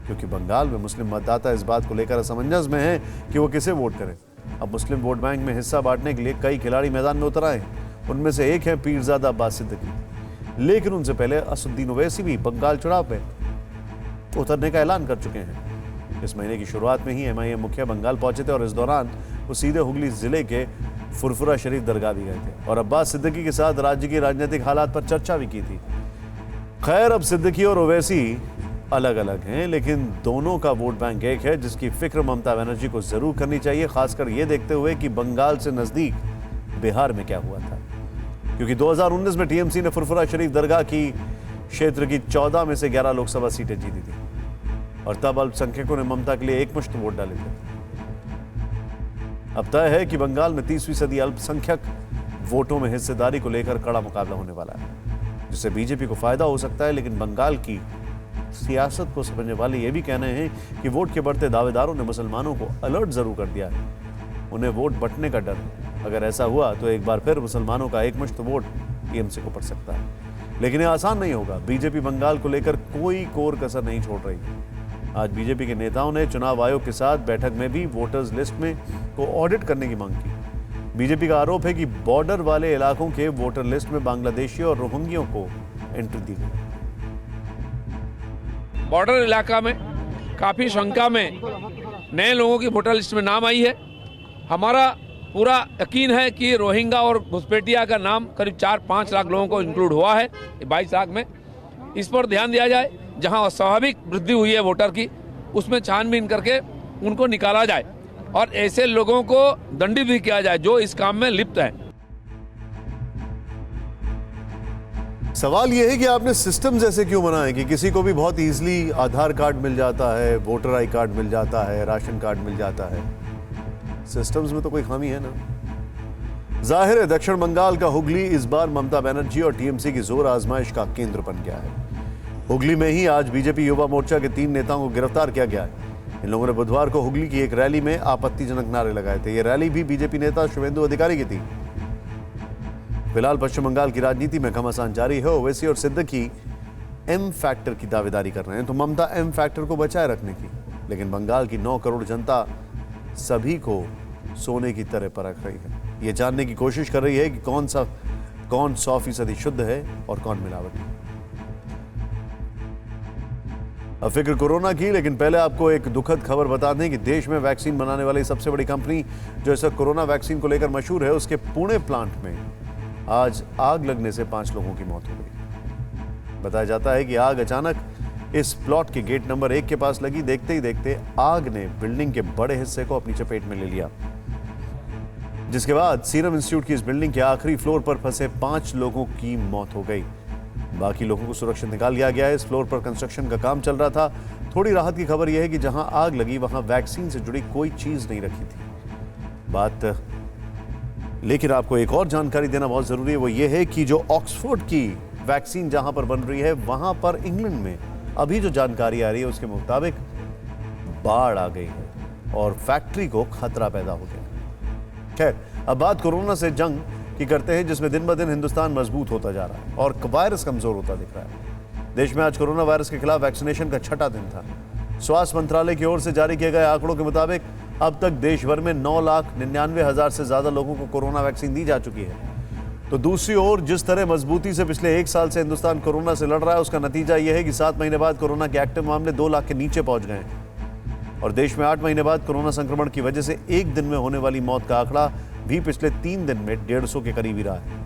क्योंकि बंगाल में मुस्लिम मतदाता इस बात को लेकर असमंजस में हैं कि वो किसे वोट करें। अब मुस्लिम वोट बैंक में हिस्सा बांटने के लिए कई खिलाड़ी मैदान में उतर आए हैं। उनमें से एक है पीरजादा अब्बास सिद्दीकी। लेकिन उनसे पहले असदुद्दीन ओवैसी भी बंगाल चुनाव में उतरने का ऐलान कर चुके हैं। इस महीने की शुरुआत में ही एमआईएम मुखिया बंगाल पहुंचे थे और इस दौरान वो सीधे हुगली जिले के फुरफुरा शरीफ दरगाह भी गए थे और अब्बास सिद्दीकी के साथ राज्य की राजनीतिक हालात पर चर्चा भी की थी। खैर, अब सिद्दीकी और ओवैसी अलग अलग हैं, लेकिन दोनों का वोट बैंक एक है, जिसकी फिक्र ममता बनर्जी को जरूर करनी चाहिए, खासकर ये देखते हुए कि बंगाल से नजदीक बिहार में क्या हुआ था। क्योंकि 2019 में टीएमसी ने फुरफुरा शरीफ दरगाह की क्षेत्र की 14 में से 11 लोकसभा सीटें जीती थी और तब अल्पसंख्यकों ने ममता के लिए एकमुश्त वोट डाले थे। अब तय है कि बंगाल में 30वीं सदी अल्पसंख्यक वोटों में हिस्सेदारी को लेकर कड़ा मुकाबला होने वाला है, जिससे बीजेपी को फायदा हो सकता है। लेकिन बंगाल की सियासत को समझने वाले ये भी कहने हैं कि वोट के बढ़ते दावेदारों ने मुसलमानों को अलर्ट जरूर कर दिया है, उन्हें वोट बंटने का डर है। अगर ऐसा हुआ तो एक बार फिर मुसलमानों का एकमुश्त वोट टीएमसी को पड़ सकता है, लेकिन ये आसान नहीं होगा। बीजेपी बंगाल को लेकर कोई कोर कसर नहीं छोड़ रही। आज बीजेपी के नेताओं ने चुनाव आयोग के साथ बैठक में भी वोटर्स लिस्ट में को ऑडिट करने की मांग की। बीजेपी का आरोप है कि बॉर्डर वाले इलाकों के वोटर लिस्ट में बांग्लादेशियों और रोहिंग्यों को एंट्री दी गई। बॉर्डर इलाका में काफ़ी संख्या में नए लोगों की वोटर लिस्ट में नाम आई है। हमारा पूरा यकीन है कि रोहिंग्या और घुसपैठिया का नाम करीब 4-5 लाख लोगों को इंक्लूड हुआ है 22 लाख में। इस पर ध्यान दिया जाए, जहां स्वाभाविक वृद्धि हुई है वोटर की, उसमें छानबीन करके उनको निकाला जाए और ऐसे लोगों को दंडित भी किया जाए जो इस काम में लिप्त हैं। सवाल यह है कि आपने सिस्टम जैसे क्यों बनाए कि किसी को भी बहुत इजीली आधार कार्ड मिल जाता है, वोटर आई कार्ड मिल जाता है, राशन कार्ड मिल जाता है। सिस्टम्स में तो कोई खामी है ना। जाहिर है दक्षिण बंगाल का हुगली इस बार ममता बनर्जी और टीएमसी की जोर आजमाइश का केंद्र बन गया है। हुगली में ही आज बीजेपी युवा मोर्चा के 3 नेताओं को गिरफ्तार किया गया है। इन लोगों ने बुधवार को हुगली की एक रैली में आपत्तिजनक नारे लगाए थे। यह रैली भी बीजेपी नेता शुभेंदु अधिकारी की थी। फिलहाल पश्चिम बंगाल की राजनीति में घमासान जारी है। ओवैसी और सिद्दीकी एम फैक्टर की दावेदारी कर रहे हैं, तो ममता एम फैक्टर को बचाए रखने की। लेकिन बंगाल की 9 करोड़ जनता सभी को सोने की तरह परख रही है। ये जानने की कोशिश कर रही है कि कौन 100% शुद्ध है और कौन मिलावटी। अब फिक्र कोरोना की, लेकिन पहले आपको एक दुखद खबर बता दें कि देश में वैक्सीन बनाने वाली सबसे बड़ी कंपनी जो इस वक्त कोरोना वैक्सीन को लेकर मशहूर है, उसके पुणे प्लांट में आज आग लगने से 5 लोगों की मौत हो गई। बताया जाता है कि आग अचानक इस प्लॉट के गेट नंबर 1 के पास लगी। देखते ही देखते आग ने बिल्डिंग के बड़े हिस्से को अपनी चपेट में ले लिया, जिसके बाद सीरम इंस्टीट्यूट की इस बिल्डिंग के आखिरी फ्लोर पर फंसे 5 लोगों की मौत हो गई। बाकी लोगों को सुरक्षित निकाल लिया गया है। इस फ्लोर पर कंस्ट्रक्शन का काम चल रहा था। थोड़ी राहत की खबर यह है कि जहां आग लगी वहां वैक्सीन से जुड़ी कोई चीज नहीं रखी थी। लेकिन आपको एक और जानकारी देना बहुत जरूरी है, वो ये है कि जो ऑक्सफोर्ड की वैक्सीन जहां पर बन रही है, वहां पर इंग्लैंड में अभी जो जानकारी आ रही है उसके मुताबिक बाढ़ आ गई है और फैक्ट्री को खतरा पैदा हो गया। खैर, अब बात कोरोना से जंग की करते हैं, जिसमें दिन ब दिन हिंदुस्तान मजबूत होता जा रहा है और वायरस कमजोर होता दिख रहा है। देश में आज कोरोना वायरस के खिलाफ वैक्सीनेशन का 6वां दिन था। स्वास्थ्य मंत्रालय की ओर से जारी किए गए आंकड़ों के मुताबिक अब तक देश भर में 9,99,000 से ज्यादा लोगों को कोरोना वैक्सीन दी जा चुकी है। तो दूसरी ओर जिस तरह मजबूती से पिछले 1 साल से हिंदुस्तान कोरोना से लड़ रहा है, उसका नतीजा यह है कि 7 महीने बाद कोरोना के एक्टिव मामले 2 लाख के नीचे पहुंच गए हैं और देश में 8 महीने बाद कोरोना संक्रमण की वजह से एक दिन में होने वाली मौत का आंकड़ा भी पिछले 3 दिन में 150 के करीब ही रहा है।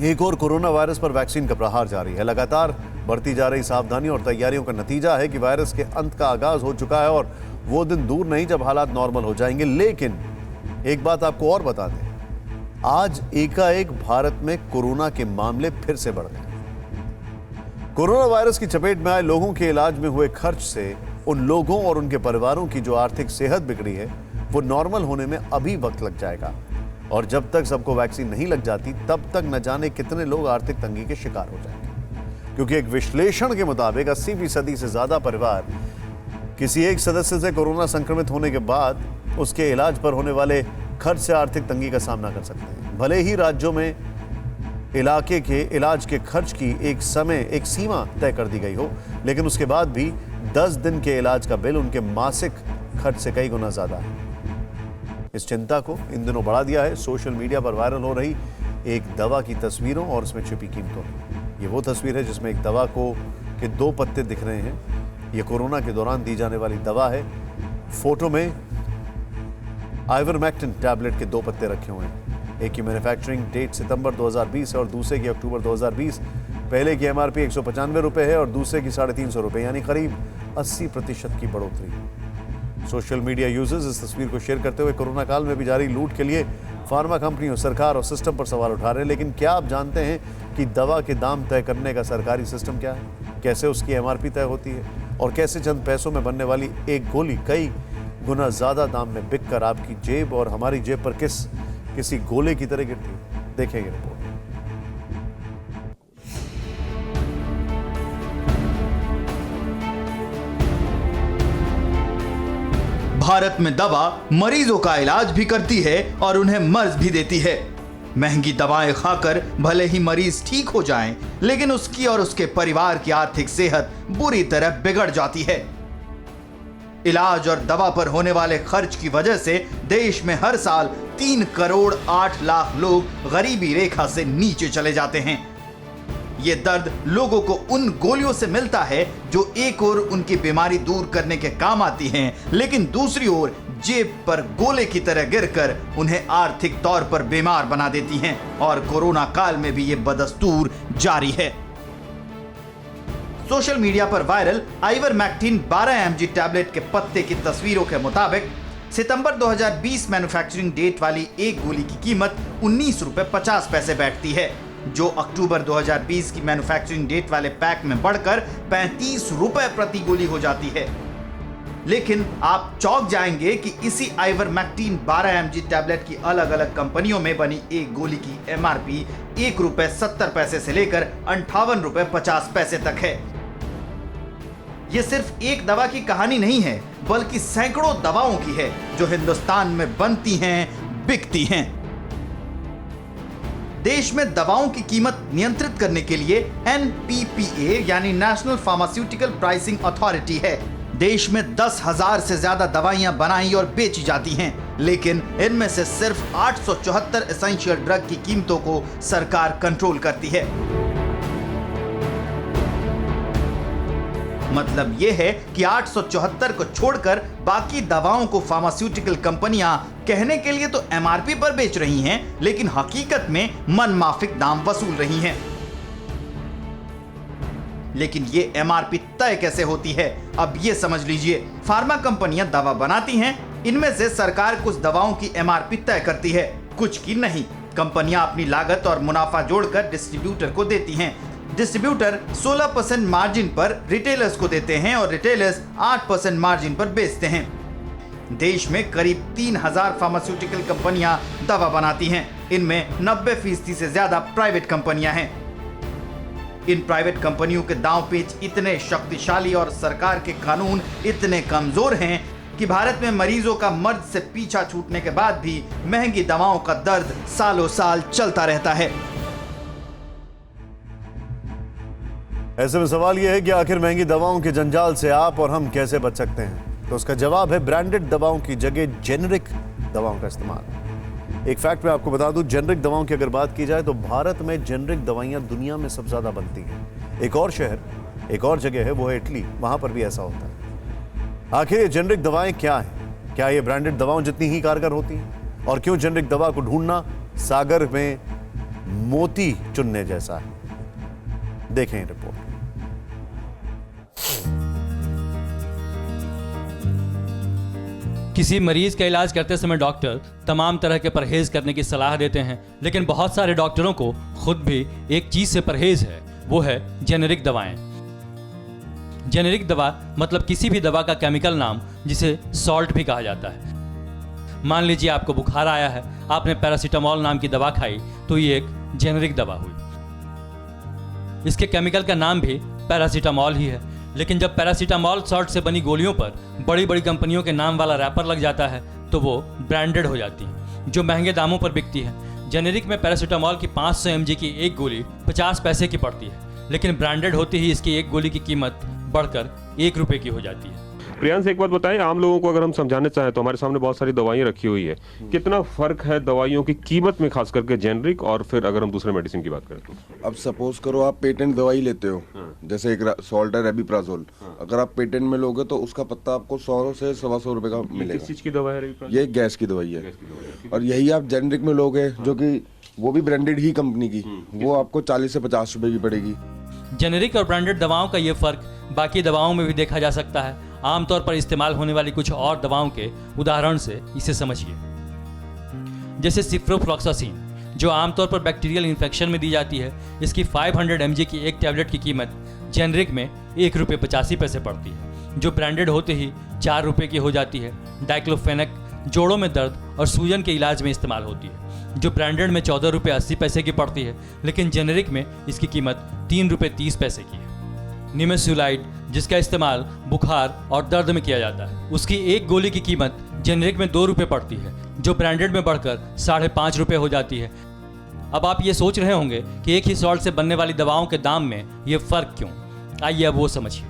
एक और कोरोना वायरस पर वैक्सीन का प्रहार जारी है। लगातार बढ़ती जा रही सावधानी और तैयारियों का नतीजा है कि वायरस के अंत का आगाज हो चुका है और वो दिन दूर नहीं जब हालात नॉर्मल हो जाएंगे। लेकिन एक बात आपको और बता दें, आज एकाएक भारत में कोरोना के मामले फिर से बढ़ गए। कोरोना वायरस की चपेट में आए लोगों के इलाज में हुए खर्च से उन लोगों और उनके परिवारों की जो आर्थिक सेहत बिगड़ी है, वो नॉर्मल होने में अभी वक्त लग जाएगा और जब तक सबको वैक्सीन नहीं लग जाती तब तक न जाने कितने लोग आर्थिक तंगी के शिकार हो जाएंगे। क्योंकि एक विश्लेषण के मुताबिक 80% से ज्यादा परिवार किसी एक सदस्य से कोरोना संक्रमित होने के बाद उसके इलाज पर होने वाले खर्च से आर्थिक तंगी का सामना कर सकते हैं। भले ही राज्यों में इलाके के इलाज के खर्च की एक सीमा तय कर दी गई हो, लेकिन उसके बाद भी 10 दिन के इलाज का बिल उनके मासिक खर्च से कई गुना ज्यादा है। इस चिंता को इन दिनों बढ़ा दिया है सोशल मीडिया पर वायरल हो रही एक दवा की तस्वीरों और उसमें छिपी कीमतों की। ये वो तस्वीर है जिसमें एक दवा के 2 पत्ते दिख रहे हैं। ये कोरोना के दौरान दी जाने वाली दवा है। फोटो में आइवरमेक्टिन टैबलेट के 2 पत्ते रखे हुए हैं। एक की मैन्युफैक्चरिंग डेट सितंबर 2020 है और दूसरे की अक्टूबर 2020। पहले की एमआरपी 195 रुपए है और दूसरे की 350 रुपए, यानी करीब 80% की बढ़ोतरी। सोशल मीडिया यूजर्स इस तस्वीर को शेयर करते हुए कोरोना काल में भी जारी लूट के लिए फार्मा कंपनियों, सरकार और सिस्टम पर सवाल उठा रहे हैं। लेकिन क्या आप जानते हैं कि दवा के दाम तय करने का सरकारी सिस्टम क्या है? कैसे उसकी एमआरपी तय होती है और कैसे चंद पैसों में बनने वाली एक गोली कई गुना ज्यादा दाम में बिककर आपकी जेब और हमारी जेब पर किसी गोले की तरह गिरती है? देखेंगे रिपोर्ट। भारत में दवा मरीजों का इलाज भी करती है और उन्हें मर्ज भी देती है। महंगी दवाएं खाकर भले ही मरीज ठीक हो जाएं, लेकिन उसकी और उसके परिवार की आर्थिक सेहत बुरी तरह बिगड़ जाती है। इलाज और दवा पर होने वाले खर्च की वजह से देश में हर साल 3 करोड़ 8 लाख लोग गरीबी रेखा से नीचे चले जाते हैं। ये दर्द लोगों को उन गोलियों से मिलता है जो एक ओर उनकी बीमारी दूर करने के काम आती हैं, लेकिन दूसरी ओर जेब पर गोले की तरह गिरकर उन्हें आर्थिक तौर पर बीमार बना देती हैं। और कोरोना काल में भी ये बदस्तूर जारी है। सोशल मीडिया पर वायरल आइवरमेक्टिन 12 mg टैबलेट के पत्ते की तस्वीरों के मुताबिक सितंबर 2020 मैन्युफैक्चरिंग डेट वाली एक गोली की कीमत 19 रुपए 50 पैसे बैठती है, जो अक्टूबर 2020 की मैन्युफैक्चरिंग डेट वाले पैक में बढ़कर 35 रुपए प्रति गोली हो जाती है। लेकिन आप चौंक जाएंगे कि इसी आइवरमेक्टिन 12 mg टैबलेट की अलग अलग कंपनियों में बनी एक गोली की एमआरपी 1 रुपए 70 पैसे से लेकर 58 रुपए 50 पैसे तक है। यह सिर्फ एक दवा की कहानी नहीं है, बल्कि सैकड़ों दवाओं की है जो हिंदुस्तान में बनती हैं, बिकती हैं। देश में दवाओं की कीमत नियंत्रित करने के लिए NPPA यानी नेशनल फार्मास्यूटिकल प्राइसिंग अथॉरिटी है। देश में 10,000 से ज्यादा दवाइयां बनाई और बेची जाती हैं, लेकिन इनमें से सिर्फ 874 एसेंशियल ड्रग की कीमतों को सरकार कंट्रोल करती है। मतलब यह है कि 874 को छोड़कर बाकी दवाओं को फार्मास्यूटिकल कंपनियां कहने के लिए तो एमआरपी पर बेच रही हैं, लेकिन हकीकत में मनमाफिक दाम वसूल रही हैं। लेकिन ये एमआरपी तय कैसे होती है, अब ये समझ लीजिए। फार्मा कंपनियां दवा बनाती हैं, इनमें से सरकार कुछ दवाओं की एमआरपी तय करती है, कुछ की नहीं। कंपनियां अपनी लागत और मुनाफा जोड़कर डिस्ट्रीब्यूटर को देती हैं। डिस्ट्रीब्यूटर 16% मार्जिन पर रिटेलर्स को देते हैं और रिटेलर्स 8% मार्जिन पर बेचते हैं। देश में करीब 3000 फार्मास्यूटिकल कंपनियां दवा बनाती हैं। इनमें 90% से ज्यादा प्राइवेट कंपनियां हैं। इन प्राइवेट कंपनियों के दांव पेच इतने शक्तिशाली और सरकार के कानून इतने कमजोर हैं कि भारत में मरीजों का मर्ज से पीछा छूटने के बाद भी महंगी दवाओं का दर्द सालों साल चलता रहता है। ऐसे में सवाल यह है कि आखिर महंगी दवाओं के जंजाल से आप और हम कैसे बच सकते हैं? तो उसका जवाब है ब्रांडेड दवाओं की जगह जेनरिक दवाओं का इस्तेमाल। एक फैक्ट मैं आपको बता दूं, जेनरिक दवाओं की अगर बात की जाए तो भारत में जेनरिक दवाइयां दुनिया में सबसे ज्यादा बनती हैं। एक और शहर, एक और जगह है, वो है इटली, वहां पर भी ऐसा होता है। आखिर ये जेनरिक दवाएं क्या हैं? क्या ये ब्रांडेड दवाओं जितनी ही कारगर होती हैं? और क्यों जेनरिक दवा को ढूंढना सागर में मोती चुनने जैसा है? देखें रिपोर्ट। किसी मरीज का इलाज करते समय डॉक्टर तमाम तरह के परहेज करने की सलाह देते हैं, लेकिन बहुत सारे डॉक्टरों को खुद भी एक चीज से परहेज है, वो है जेनेरिक दवाएं। जेनेरिक दवा मतलब किसी भी दवा का केमिकल नाम, जिसे सॉल्ट भी कहा जाता है। मान लीजिए आपको बुखार आया है, आपने पैरासीटामोल नाम की दवा खाई, तो ये एक जेनेरिक दवा हुई। इसके केमिकल का नाम भी पैरासीटामोल ही है, लेकिन जब पैरासीटामोल सॉल्ट से बनी गोलियों पर बड़ी बड़ी कंपनियों के नाम वाला रैपर लग जाता है तो वो ब्रांडेड हो जाती है, जो महंगे दामों पर बिकती है। जेनेरिक में पैरासीटामोल की 500 mg की एक गोली 50 पैसे की पड़ती है, लेकिन ब्रांडेड होती ही इसकी एक गोली की कीमत बढ़कर 1 रुपए की हो जाती है। प्रियांश एक बात बताएं, आम लोगों को अगर हम समझाने चाहें तो हमारे सामने बहुत सारी दवाइयाँ रखी हुई है, कितना फर्क है दवाइयों की कीमत में, खास करके जेनरिक और फिर अगर हम दूसरे मेडिसिन की बात करें तो? अब सपोज करो आप पेटेंट दवाई लेते हो, जैसे एक सॉल्ट है रेबिप्राजोल, अगर आप पेटेंट में लोगे तो उसका पत्ता आपको 100 से 125 रुपए का मिलेगा। किस चीज की दवा है? ये गैस की दवाई है। और यही आप जेनरिक में लोगे, जो कि वो भी ब्रांडेड ही कंपनी की, वो आपको 40 से 50 रुपए की पड़ेगी। जेनेरिक और ब्रांडेड दवाओं का ये फर्क बाकी दवाओं में भी देखा जा सकता है। आमतौर पर इस्तेमाल होने वाली कुछ और दवाओं के उदाहरण से इसे समझिए। जैसे सिप्रोफ्लॉक्सासिन, जो आमतौर पर बैक्टीरियल इन्फेक्शन में दी जाती है। इसकी 500 mg की एक टैबलेट की कीमत जेनरिक में ₹1.85 पड़ती है, जो ब्रांडेड होते ही ₹4 की हो जाती है। डाइक्लोफेनेक जोड़ों में दर्द और सूजन के इलाज में इस्तेमाल होती है, जो ब्रांडेड में ₹14.80 की पड़ती है, लेकिन जेनेरिक में इसकी कीमत ₹3.30 की है। निमेसुलाइड, जिसका इस्तेमाल बुखार और दर्द में किया जाता है, उसकी एक गोली की कीमत जेनेरिक में ₹2 पड़ती है, जो ब्रांडेड में बढ़कर ₹5.50 हो जाती है। अब आप ये सोच रहे होंगे कि एक ही सॉल्ट से बनने वाली दवाओं के दाम में ये फर्क क्यों? आइए अब वो समझिए।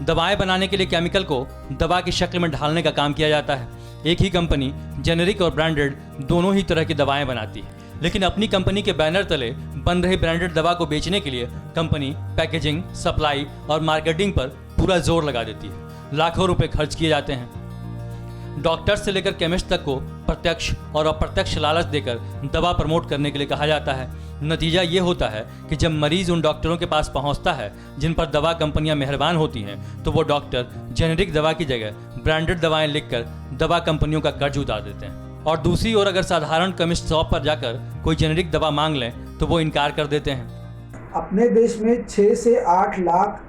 दवाएं बनाने के लिए केमिकल को दवा की शक्ल में ढालने का काम किया जाता है। एक ही कंपनी जेनेरिक और ब्रांडेड दोनों ही तरह की दवाएं बनाती है, लेकिन अपनी कंपनी के बैनर तले बन रही ब्रांडेड दवा को बेचने के लिए कंपनी पैकेजिंग, सप्लाई और मार्केटिंग पर पूरा जोर लगा देती है। लाखों रुपए खर्च किए जाते हैं। डॉक्टर्स से लेकर केमिस्ट तक को प्रत्यक्ष और अप्रत्यक्ष लालच देकर दवा प्रमोट करने के लिए कहा जाता है। नतीजा ये होता है कि जब मरीज उन डॉक्टरों के पास पहुंचता है जिन पर दवा कंपनियां मेहरबान होती हैं, तो वो डॉक्टर जेनेरिक दवा की जगह ब्रांडेड दवाएं लिखकर दवा कंपनियों का कर्ज उतार देते हैं। और दूसरी ओर अगर साधारण केमिस्ट शॉप पर जाकर कोई जेनेरिक दवा मांग लें तो वो इनकार कर देते हैं। अपने देश में 6 से 8 लाख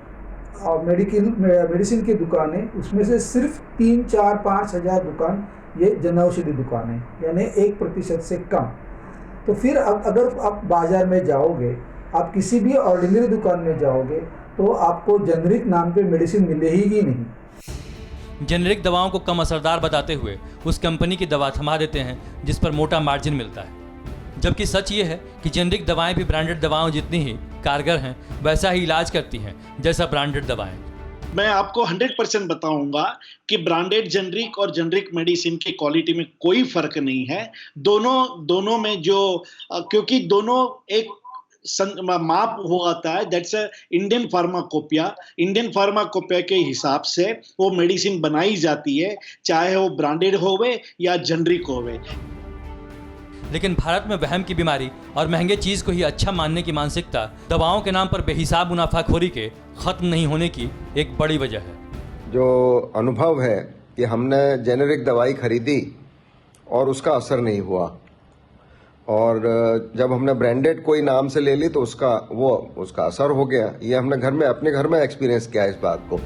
मेडिसिन की दुकानें, उसमें से सिर्फ 3, 4, 5 हज़ार दुकान ये जन औषधि दुकान है, यानी 1% से कम। तो फिर अगर आप बाजार में जाओगे, आप किसी भी ऑर्डिनरी दुकान में जाओगे, तो आपको जेनेरिक नाम पे मेडिसिन मिलेगी नहीं। जेनेरिक दवाओं को कम असरदार बताते हुए उस कंपनी की दवा थमा देते हैं जिस पर मोटा मार्जिन मिलता है। जबकि सच ये है कि जेनेरिक दवाएं भी ब्रांडेड दवाओं जितनी ही कारगर हैं, वैसा ही इलाज करती हैं जैसा ब्रांडेड दवाएं। मैं आपको 100% बताऊंगा कि ब्रांडेड जेनरिक और जेनरिक मेडिसिन की क्वालिटी में कोई फर्क नहीं है। दोनों में जो क्योंकि दोनों एक माप होता है, दैट्स इंडियन फार्माकोपिया के हिसाब से वो मेडिसिन बनाई जाती है, चाहे वो ब्रांडेड होवे या जेनरिक होवे। लेकिन भारत में वहम की बीमारी और महंगे चीज को ही अच्छा मानने की मानसिकता दवाओं के नाम पर बेहिसाब मुनाफाखोरी के खत्म नहीं होने की एक बड़ी वजह है। जो अनुभव है कि हमने जेनेरिक दवाई खरीदी और उसका असर नहीं हुआ, और जब हमने ब्रांडेड कोई नाम से ले ली तो उसका असर हो गया। ये हमने अपने घर में एक्सपीरियंस किया इस बात को।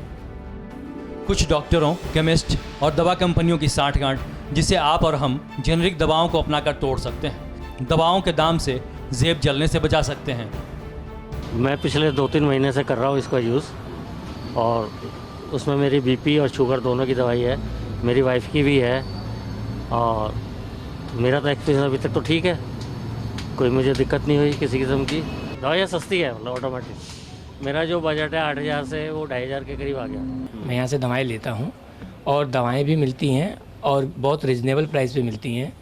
कुछ डॉक्टरों, केमिस्ट और दवा कंपनियों की साठगांठ जिसे आप और हम जेनेरिक दवाओं को अपनाकर तोड़ सकते हैं, दवाओं के दाम से जेब जलने से बचा सकते हैं। मैं पिछले 2-3 महीने से कर रहा हूँ इसका यूज़, और उसमें मेरी बीपी और शुगर दोनों की दवाई है, मेरी वाइफ की भी है, और मेरा तो एक्सपीरियंस अभी तक तो ठीक है, कोई मुझे दिक्कत नहीं हुई किसी किस्म की। दवाइयाँ सस्ती है, मतलब ऑटोमेटिक। मेरा जो बजट है 8,000 से वो 2,500 के करीब आ गया। मैं यहाँ से दवाएं लेता हूँ और दवाएं भी मिलती हैं और बहुत रिजनेबल प्राइस पे मिलती हैं।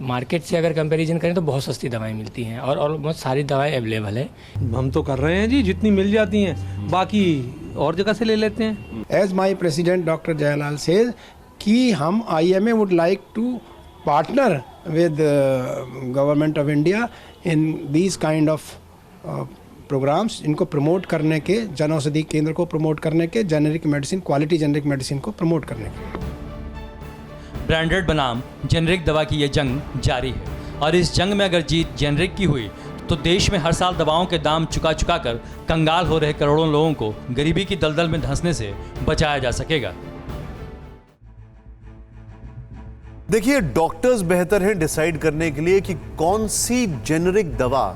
मार्केट से अगर कंपैरिजन करें तो बहुत सस्ती दवाएं मिलती हैं और ऑलमोस्ट सारी दवाएं अवेलेबल है। हम तो कर रहे हैं जी, जितनी मिल जाती हैं, बाकी और जगह से ले लेते हैं। As my president doctor Jayalal says कि हम IMA would like to partner with government of India in these kind of programmes, इनको प्रमोट करने के, जन औषधि केंद्र को प्रमोट करने के, generic medicine, quality generic medicine को प्रमोट करने के। ब्रांडेड बनाम जेनेरिक दवा की ये जंग जारी है, और इस जंग में अगर जीत जेनेरिक की हुई तो देश में हर साल दवाओं के दाम चुका कर कंगाल हो रहे करोड़ों लोगों को गरीबी की दलदल में धंसने से बचाया जा सकेगा। देखिए, डॉक्टर्स बेहतर हैं डिसाइड करने के लिए कि कौन सी जेनेरिक दवा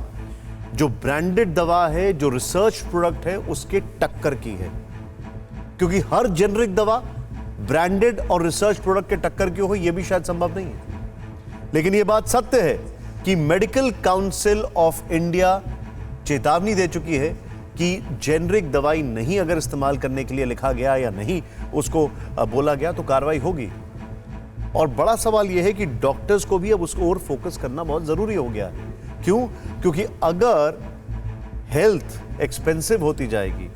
जो ब्रांडेड दवा है, जो रिसर्च प्रोडक्ट है, उसके टक्कर की है। क्योंकि हर जेनेरिक दवा ब्रांडेड और रिसर्च प्रोडक्ट के टक्कर की हो, यह भी शायद संभव नहीं है। लेकिन यह बात सत्य है कि मेडिकल काउंसिल ऑफ इंडिया चेतावनी दे चुकी है कि जेनरिक दवाई नहीं अगर इस्तेमाल करने के लिए लिखा गया या नहीं उसको बोला गया तो कार्रवाई होगी। और बड़ा सवाल यह है कि डॉक्टर्स को भी अब उसको और फोकस करना बहुत जरूरी हो गया है। क्यों? क्योंकि अगर हेल्थ एक्सपेंसिव होती जाएगी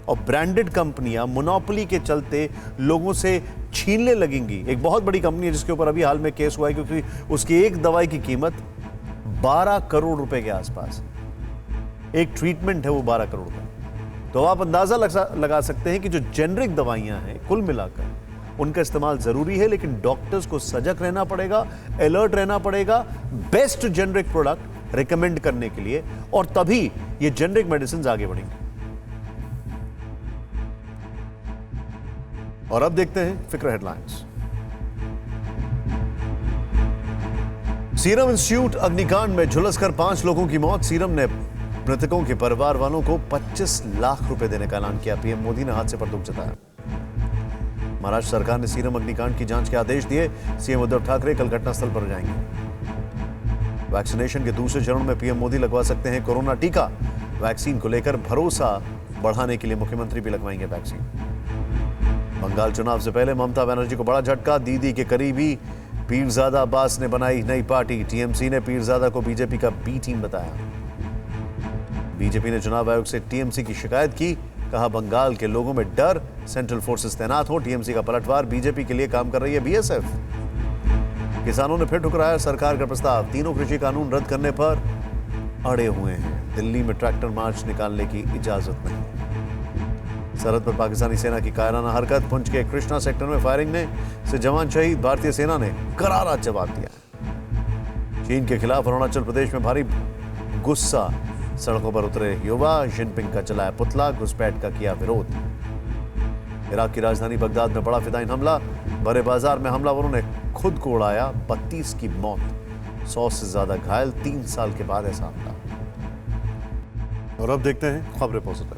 और ब्रांडेड कंपनियां मोनोपोली के चलते लोगों से छीनने लगेंगी। एक बहुत बड़ी कंपनी है जिसके ऊपर अभी हाल में केस हुआ है क्योंकि उसकी एक दवाई की कीमत 12 करोड़ रुपए के आसपास, एक ट्रीटमेंट है वो 12 करोड़ का। तो आप अंदाजा लगा सकते हैं कि जो जेनरिक दवाइयां हैं कुल मिलाकर उनका इस्तेमाल जरूरी है, लेकिन डॉक्टर्स को सजग रहना पड़ेगा, अलर्ट रहना पड़ेगा बेस्ट जेनरिक प्रोडक्ट रिकमेंड करने के लिए, और तभी ये जेनरिक मेडिसिन आगे बढ़ेंगे। और अब देखते हैं फिक्र हेडलाइंस। सीरम इंस्टीट्यूट अग्निकांड में झुलसकर 5 लोगों की मौत। सीरम ने मृतकों के परिवार वालों को 25 लाख रुपए देने का ऐलान किया। पीएम मोदी ने हादसे पर दुख जताया। महाराष्ट्र सरकार ने सीरम अग्निकांड की जांच के आदेश दिए। सीएम उद्धव ठाकरे कल घटनास्थल पर जाएंगे। वैक्सीनेशन के दूसरे चरण में पीएम मोदी लगवा सकते हैं कोरोना टीका। वैक्सीन को लेकर भरोसा बढ़ाने के लिए मुख्यमंत्री भी लगवाएंगे वैक्सीन। बंगाल चुनाव से पहले ममता बनर्जी को बड़ा झटका। दीदी के करीबी पीरजादा अब्बास ने बनाई नई पार्टी। टीएमसी ने पीरजादा को बीजेपी का बी टीम बताया। बीजेपी ने चुनाव आयोग से टीएमसी की शिकायत की। कहा बंगाल के लोगों में डर, सेंट्रल फोर्सेस तैनात हो। टीएमसी का पलटवार, बीजेपी के लिए काम कर रही है बीएसएफ। किसानों ने फिर ठुकराया सरकार का प्रस्ताव। तीनों कृषि कानून रद्द करने पर अड़े हुए हैं। दिल्ली में ट्रैक्टर मार्च निकालने की इजाजत नहीं। सरहद पर पाकिस्तानी सेना की कायराना हरकत। पुंछ के कृष्णा सेक्टर में फायरिंग से जवान शहीद। भारतीय सेना ने करारा जवाब दिया। चीन के खिलाफ अरुणाचल प्रदेश में भारी गुस्सा। सड़कों पर उतरे युवा। जिनपिंग का चलाया पुतला। घुसपैठ का किया विरोध। इराक की राजधानी बगदाद में बड़ा फिदाइन हमला। बड़े बाजार में हमलावरों ने खुद को उड़ाया। 32 की मौत, 100 से ज्यादा घायल। 3 साल के बाद ऐसा हमला। और अब देखते हैं खबरें पॉजिटिव।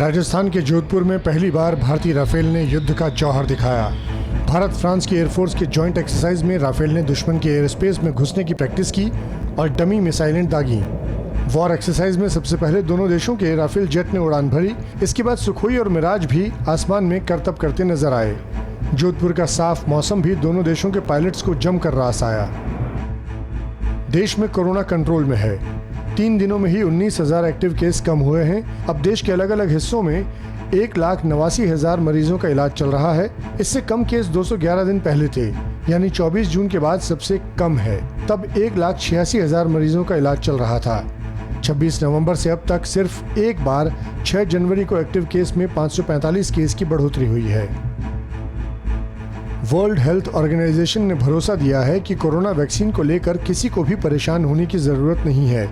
राजस्थान के जोधपुर में पहली बार भारतीय राफेल ने युद्ध का जौहर दिखाया। भारत फ्रांस की एयरफोर्स के जॉइंट एक्सरसाइज में राफेल ने दुश्मन के एयर स्पेस में घुसने की प्रैक्टिस की और डमी मिसाइलें दागी। वॉर एक्सरसाइज में सबसे पहले दोनों देशों के राफेल जेट ने उड़ान भरी। इसके बाद सुखोई और मिराज भी आसमान में करतब करते नजर आए। जोधपुर का साफ मौसम भी दोनों देशों के पायलट्स को जमकर रास आया। देश में कोरोना कंट्रोल में है। 3 दिनों में ही 19,000 एक्टिव केस कम हुए हैं। अब देश के अलग अलग हिस्सों में 1,89,000 मरीजों का इलाज चल रहा है। इससे कम केस 211 दिन पहले थे, यानी 24 जून के बाद सबसे कम है। तब 1,86,000 मरीजों का इलाज चल रहा था। 26 नवंबर से अब तक सिर्फ एक बार 6 जनवरी को एक्टिव केस में 545 केस की बढ़ोतरी हुई है। वर्ल्ड हेल्थ ऑर्गेनाइजेशन ने भरोसा दिया है कि कोरोना वैक्सीन को लेकर किसी को भी परेशान होने की जरूरत नहीं है।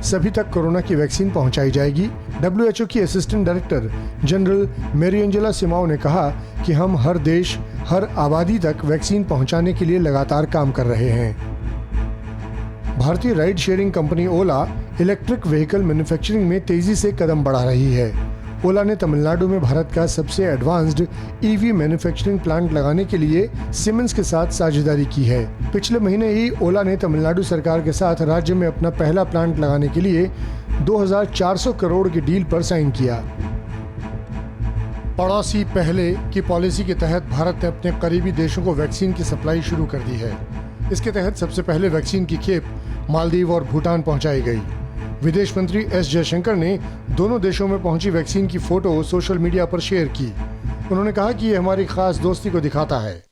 सभी तक कोरोना की वैक्सीन पहुंचाई जाएगी। WHO की असिस्टेंट डायरेक्टर जनरल मेरिएंजेला सिमाओ ने कहा कि हम हर देश, हर आबादी तक वैक्सीन पहुंचाने के लिए लगातार काम कर रहे हैं। भारतीय राइड शेयरिंग कंपनी ओला इलेक्ट्रिक व्हीकल मैन्युफैक्चरिंग में तेजी से कदम बढ़ा रही है। ओला ने तमिलनाडु में भारत का सबसे एडवांस्ड EV मैन्युफैक्चरिंग प्लांट लगाने के लिए सीमेंस के साथ साझेदारी की है। पिछले महीने ही ओला ने तमिलनाडु सरकार के साथ राज्य में अपना पहला प्लांट लगाने के लिए 2,400 करोड़ की डील पर साइन किया। पड़ोसी पहले की पॉलिसी के तहत भारत ने अपने करीबी देशों को वैक्सीन की सप्लाई शुरू कर दी है। इसके तहत सबसे पहले वैक्सीन की खेप मालदीव और भूटान पहुंचाई गई। विदेश मंत्री S जयशंकर ने दोनों देशों में पहुंची वैक्सीन की फोटो सोशल मीडिया पर शेयर की। उन्होंने कहा कि ये हमारी खास दोस्ती को दिखाता है।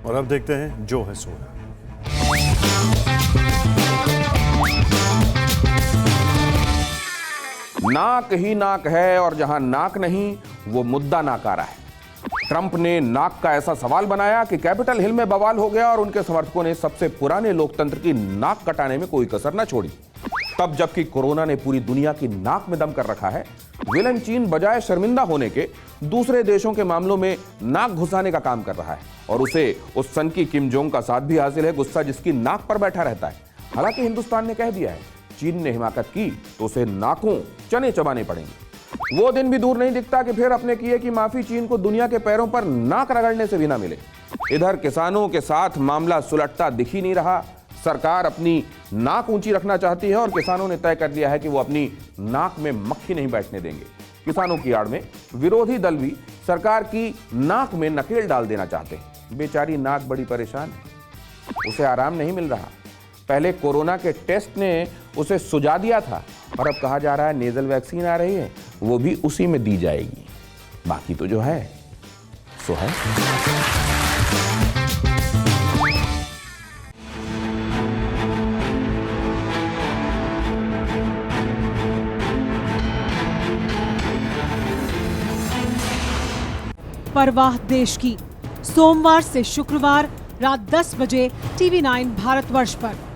और अब देखते हैं जो है सो है। नाक ही नाक है और जहां नाक नहीं वो मुद्दा नाकारा है। ट्रंप ने नाक का ऐसा सवाल बनाया कि कैपिटल हिल में बवाल हो गया और उनके समर्थकों ने सबसे पुराने लोकतंत्र की नाक कटाने में कोई कसर न छोड़ी। तब जबकि कोरोना ने पूरी दुनिया की नाक में दम कर रखा है, विलन चीन बजाय शर्मिंदा होने के दूसरे देशों के मामलों में नाक घुसाने का काम कर रहा है और उसे उस सन की किम जोंग का साथ भी हासिल है, गुस्सा जिसकी नाक पर बैठा रहता है। हालांकि हिंदुस्तान ने कह दिया है चीन ने हिमाकत की तो उसे नाकों चने चबाने पड़ेंगे। वो दिन भी दूर नहीं दिखता कि फिर अपने किए की माफी चीन को दुनिया के पैरों पर नाक रगड़ने से भी ना मिले। इधर किसानों के साथ मामला सुलटता दिख ही नहीं रहा। सरकार अपनी नाक ऊंची रखना चाहती है और किसानों ने तय कर लिया है कि वो अपनी नाक में मक्खी नहीं बैठने देंगे। किसानों की आड़ में विरोधी दल भी सरकार की नाक में नकेल डाल देना चाहते हैं। बेचारी नाक बड़ी परेशान है, उसे आराम नहीं मिल रहा। पहले कोरोना के टेस्ट ने उसे सुझा दिया था और अब कहा जा रहा है नेजल वैक्सीन आ रही है, वो भी उसी में दी जाएगी। बाकी तो जो है सो है। परवाह देश की, सोमवार से शुक्रवार रात 10 बजे TV9 भारतवर्ष पर।